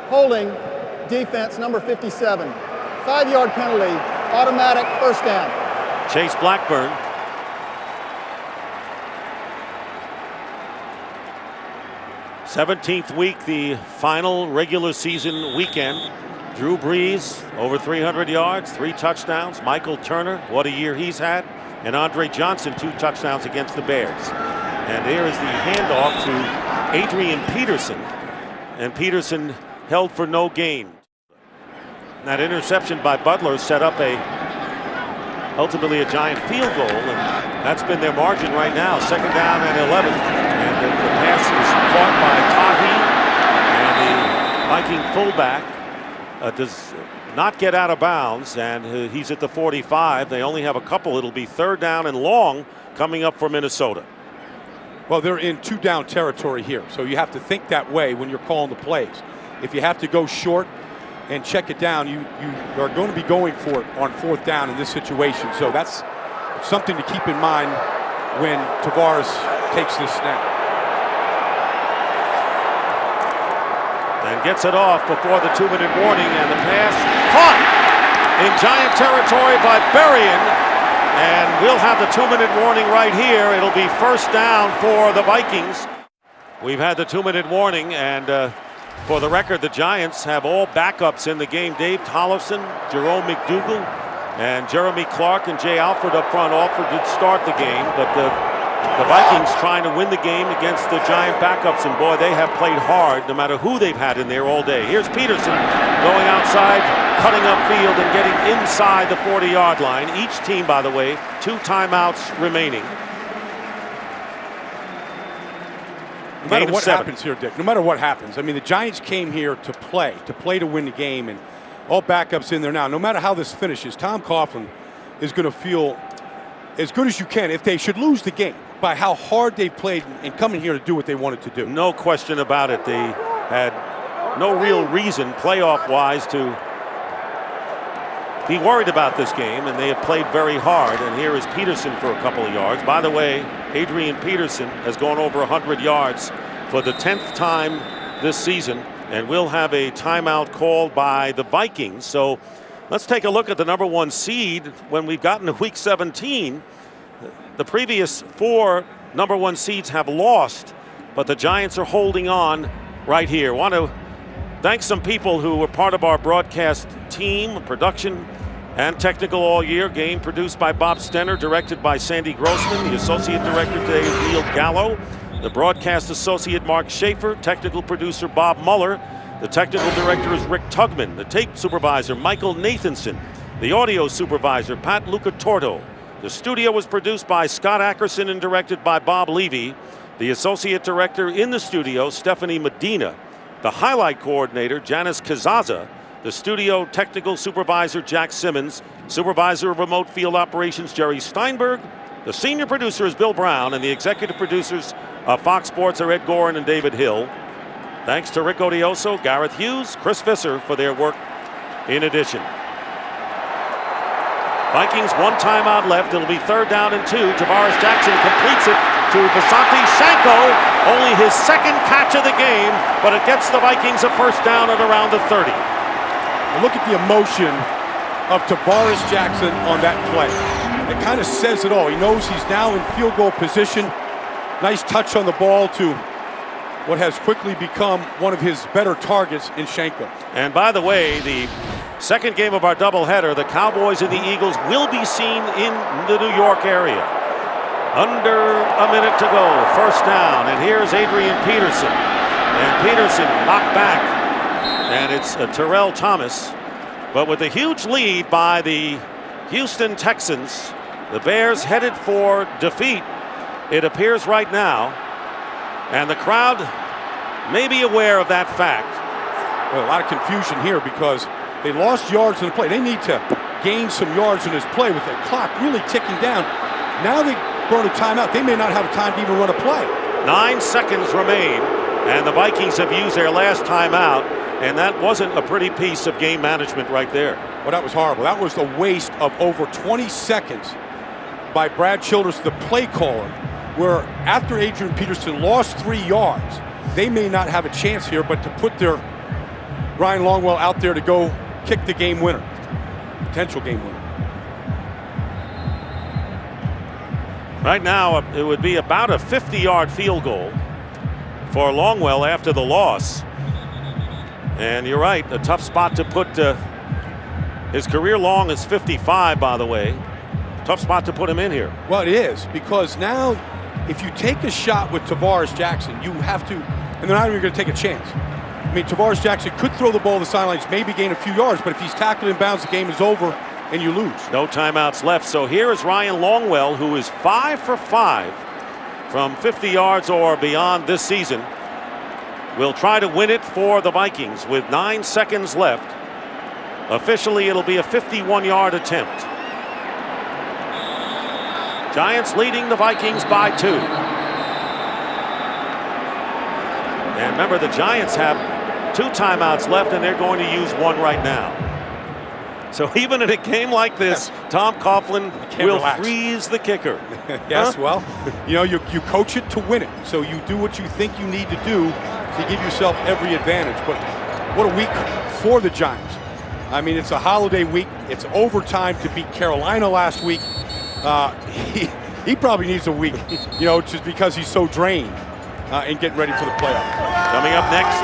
Holding defense number 57. 5-yard penalty, automatic first down. Chase Blackburn. '17th week, the final regular season weekend. Drew Brees, over 300 yards, 3 touchdowns. Michael Turner, what a year he's had. And Andre Johnson, 2 touchdowns against the Bears. And there is the handoff to Adrian Peterson. And Peterson held for no gain. That interception by Butler set up ultimately a Giant field goal, and that's been their margin right now. Second down and 11, and the pass is caught by Tahi, and the Viking fullback does not get out of bounds, and he's at the 45. They only have a couple. It'll be third down and long coming up for Minnesota. Well, they're in 2-down territory here, so you have to think that way when you're calling the plays. If you have to go short and check it down, you are going to be going for it on 4th down in this situation. So that's something to keep in mind when Tavares takes this snap. And gets it off before the 2-minute warning, and the pass caught in Giant territory by Berrien. And we'll have the 2-minute warning right here. It'll be first down for the Vikings. We've had the 2-minute warning, and for the record, the Giants have all backups in the game. Dave Tollefson, Jerome McDougal, and Jeremy Clark and Jay Alford up front. Alford did start the game, but the Vikings trying to win the game against the Giant backups, and boy, they have played hard no matter who they've had in there all day. Here's Peterson going outside, cutting upfield, and getting inside the 40-yard line. Each team, by the way, 2 timeouts remaining. No matter what happens here, Dick, no matter what happens, I mean, the Giants came here to play to win the game, and all backups in there now. No matter how this finishes, Tom Coughlin is going to feel as good as you can if they should lose the game by how hard they've played and coming here to do what they wanted to do. No question about it. They had no real reason playoff-wise to be worried about this game, and they have played very hard. And here is Peterson for a couple of yards. By the way, Adrian Peterson has gone over 100 yards for the 10th time this season, and will have a timeout called by the Vikings. So let's take a look at the #1 seed when we've gotten to week 17. The previous 4 #1 seeds have lost, but the Giants are holding on right here. Want to thank some people who were part of our broadcast team, production and technical all year. Game produced by Bob Stenner, directed by Sandy Grossman. The associate director today is Neil Gallo. The broadcast associate Mark Schaefer. Technical producer Bob Mueller. The technical director is Rick Tugman. The tape supervisor Michael Nathanson. The audio supervisor Pat Lucatorto. The studio was produced by Scott Ackerson and directed by Bob Levy. The associate director in the studio, Stephanie Medina. The highlight coordinator, Janice Kazaza. The studio technical supervisor, Jack Simmons. Supervisor of remote field operations, Jerry Steinberg. The senior producer is Bill Brown, and the executive producers of Fox Sports are Ed Gorin and David Hill. Thanks to Rick Odioso, Gareth Hughes, Chris Visser for their work in addition. Vikings 1 timeout left. It'll be 3rd down and 2. Tavares Jackson completes it to Vasanti Shanko. Only his 2nd catch of the game, but it gets the Vikings a 1st down at around the 30. And look at the emotion of Tavares Jackson on that play. It kind of says it all. He knows he's now in field goal position. Nice touch on the ball to what has quickly become one of his better targets in Shanko. And by the way, the second game of our doubleheader, the Cowboys and the Eagles will be seen in the New York area. Under a minute to go, 1st down, and here's Adrian Peterson. And Peterson knocked back, and it's Terrell Thomas. But with a huge lead by the Houston Texans, the Bears headed for defeat, it appears right now. And the crowd may be aware of that fact. Well, a lot of confusion here because they lost yards in the play. They need to gain some yards in this play with the clock really ticking down. Now they burn a timeout. They may not have time to even run a play. 9 seconds remain, and the Vikings have used their last timeout, and that wasn't a pretty piece of game management right there. Well, that was horrible. That was a waste of over 20 seconds by Brad Childress, the play caller, where after Adrian Peterson lost 3 yards, they may not have a chance here, but to put their Ryan Longwell out there to go kick the game winner, potential game winner. Right now, it would be about a 50-yard field goal for Longwell after the loss. And you're right, a tough spot to put his career long is 55, by the way. Tough spot to put him in here. Well, it is, because now if you take a shot with Tavares Jackson, you have to, and they're not even going to take a chance. I mean, Tavares Jackson could throw the ball to the sidelines, maybe gain a few yards, but if he's tackled in bounds, the game is over and you lose. No timeouts left. So here is Ryan Longwell, who is 5 for 5 from 50 yards or beyond this season. Will try to win it for the Vikings with 9 seconds left. Officially, it'll be a 51-yard attempt. Giants leading the Vikings by 2. And remember, the Giants have 2 timeouts left, and they're going to use 1 right now. So even in a game like this, Tom Coughlin will relax. freeze the kicker. Yes, Huh? well, you know, you coach it to win it. So you do what you think you need to do to give yourself every advantage. But what a week for the Giants. I mean, it's a holiday week. It's overtime to beat Carolina last week. He probably needs a week, you know, just because he's so drained and getting ready for the playoffs. Coming up next,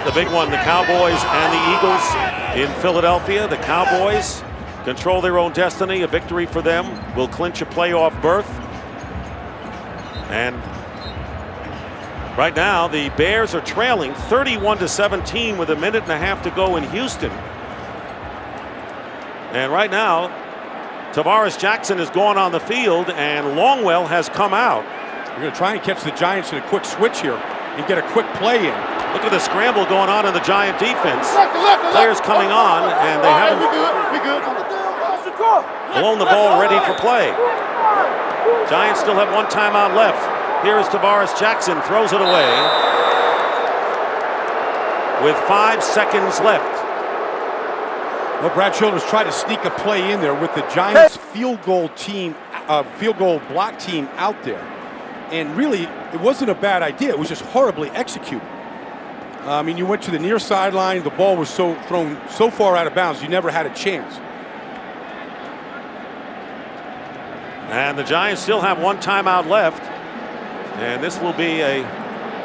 the big one, the Cowboys and the Eagles in Philadelphia. The Cowboys control their own destiny. A victory for them will clinch a playoff berth. And right now, the Bears are trailing 31-17 with a minute and a half to go in Houston. And right now, Tavares Jackson has gone on the field, and Longwell has come out. We're going to try and catch the Giants in a quick switch here and get a quick play in. Look at the scramble going on in the Giant defense. Players coming on, and they haven't blown the ball ready for play. Giants still have 1 timeout left. Here is Tavares Jackson, throws it away with 5 seconds left. Well, Brad Childers tried to sneak a play in there with the Giants field goal block team out there. And really, it wasn't a bad idea. It was just horribly executed. I mean, you went to the near sideline. The ball was thrown so far out of bounds, you never had a chance. And the Giants still have one timeout left. And this will be a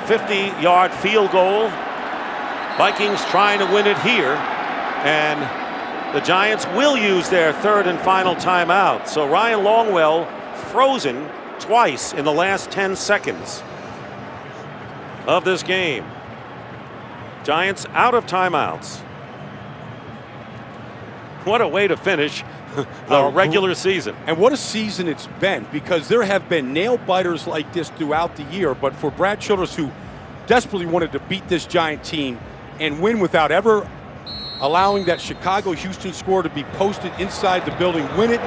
50-yard field goal. Vikings trying to win it here. And the Giants will use their third and final timeout. So Ryan Longwell frozen twice in the last 10 seconds of this game. Giants out of timeouts. What a way to finish the regular season. And what a season it's been, because there have been nail-biters like this throughout the year. But for Brad Childers, who desperately wanted to beat this Giant team and win without ever allowing that Chicago-Houston score to be posted inside the building, win it,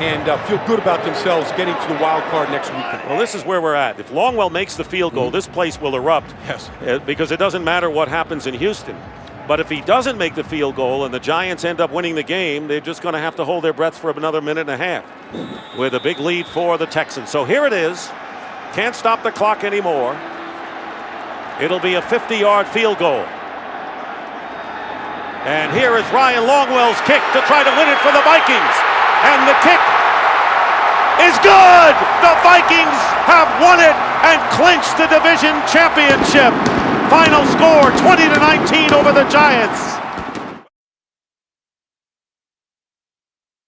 and feel good about themselves getting to the wild card next weekend. Well, this is where we're at. If Longwell makes the field goal, this place will erupt. Yes. Because it doesn't matter what happens in Houston. But if he doesn't make the field goal and the Giants end up winning the game, they're just going to have to hold their breath for another minute and a half with a big lead for the Texans. So here it is. Can't stop the clock anymore. It'll be a 50-yard field goal. And here is Ryan Longwell's kick to try to win it for the Vikings. And the kick is good! The Vikings have won it and clinched the division championship. Final score 20-19 over the Giants.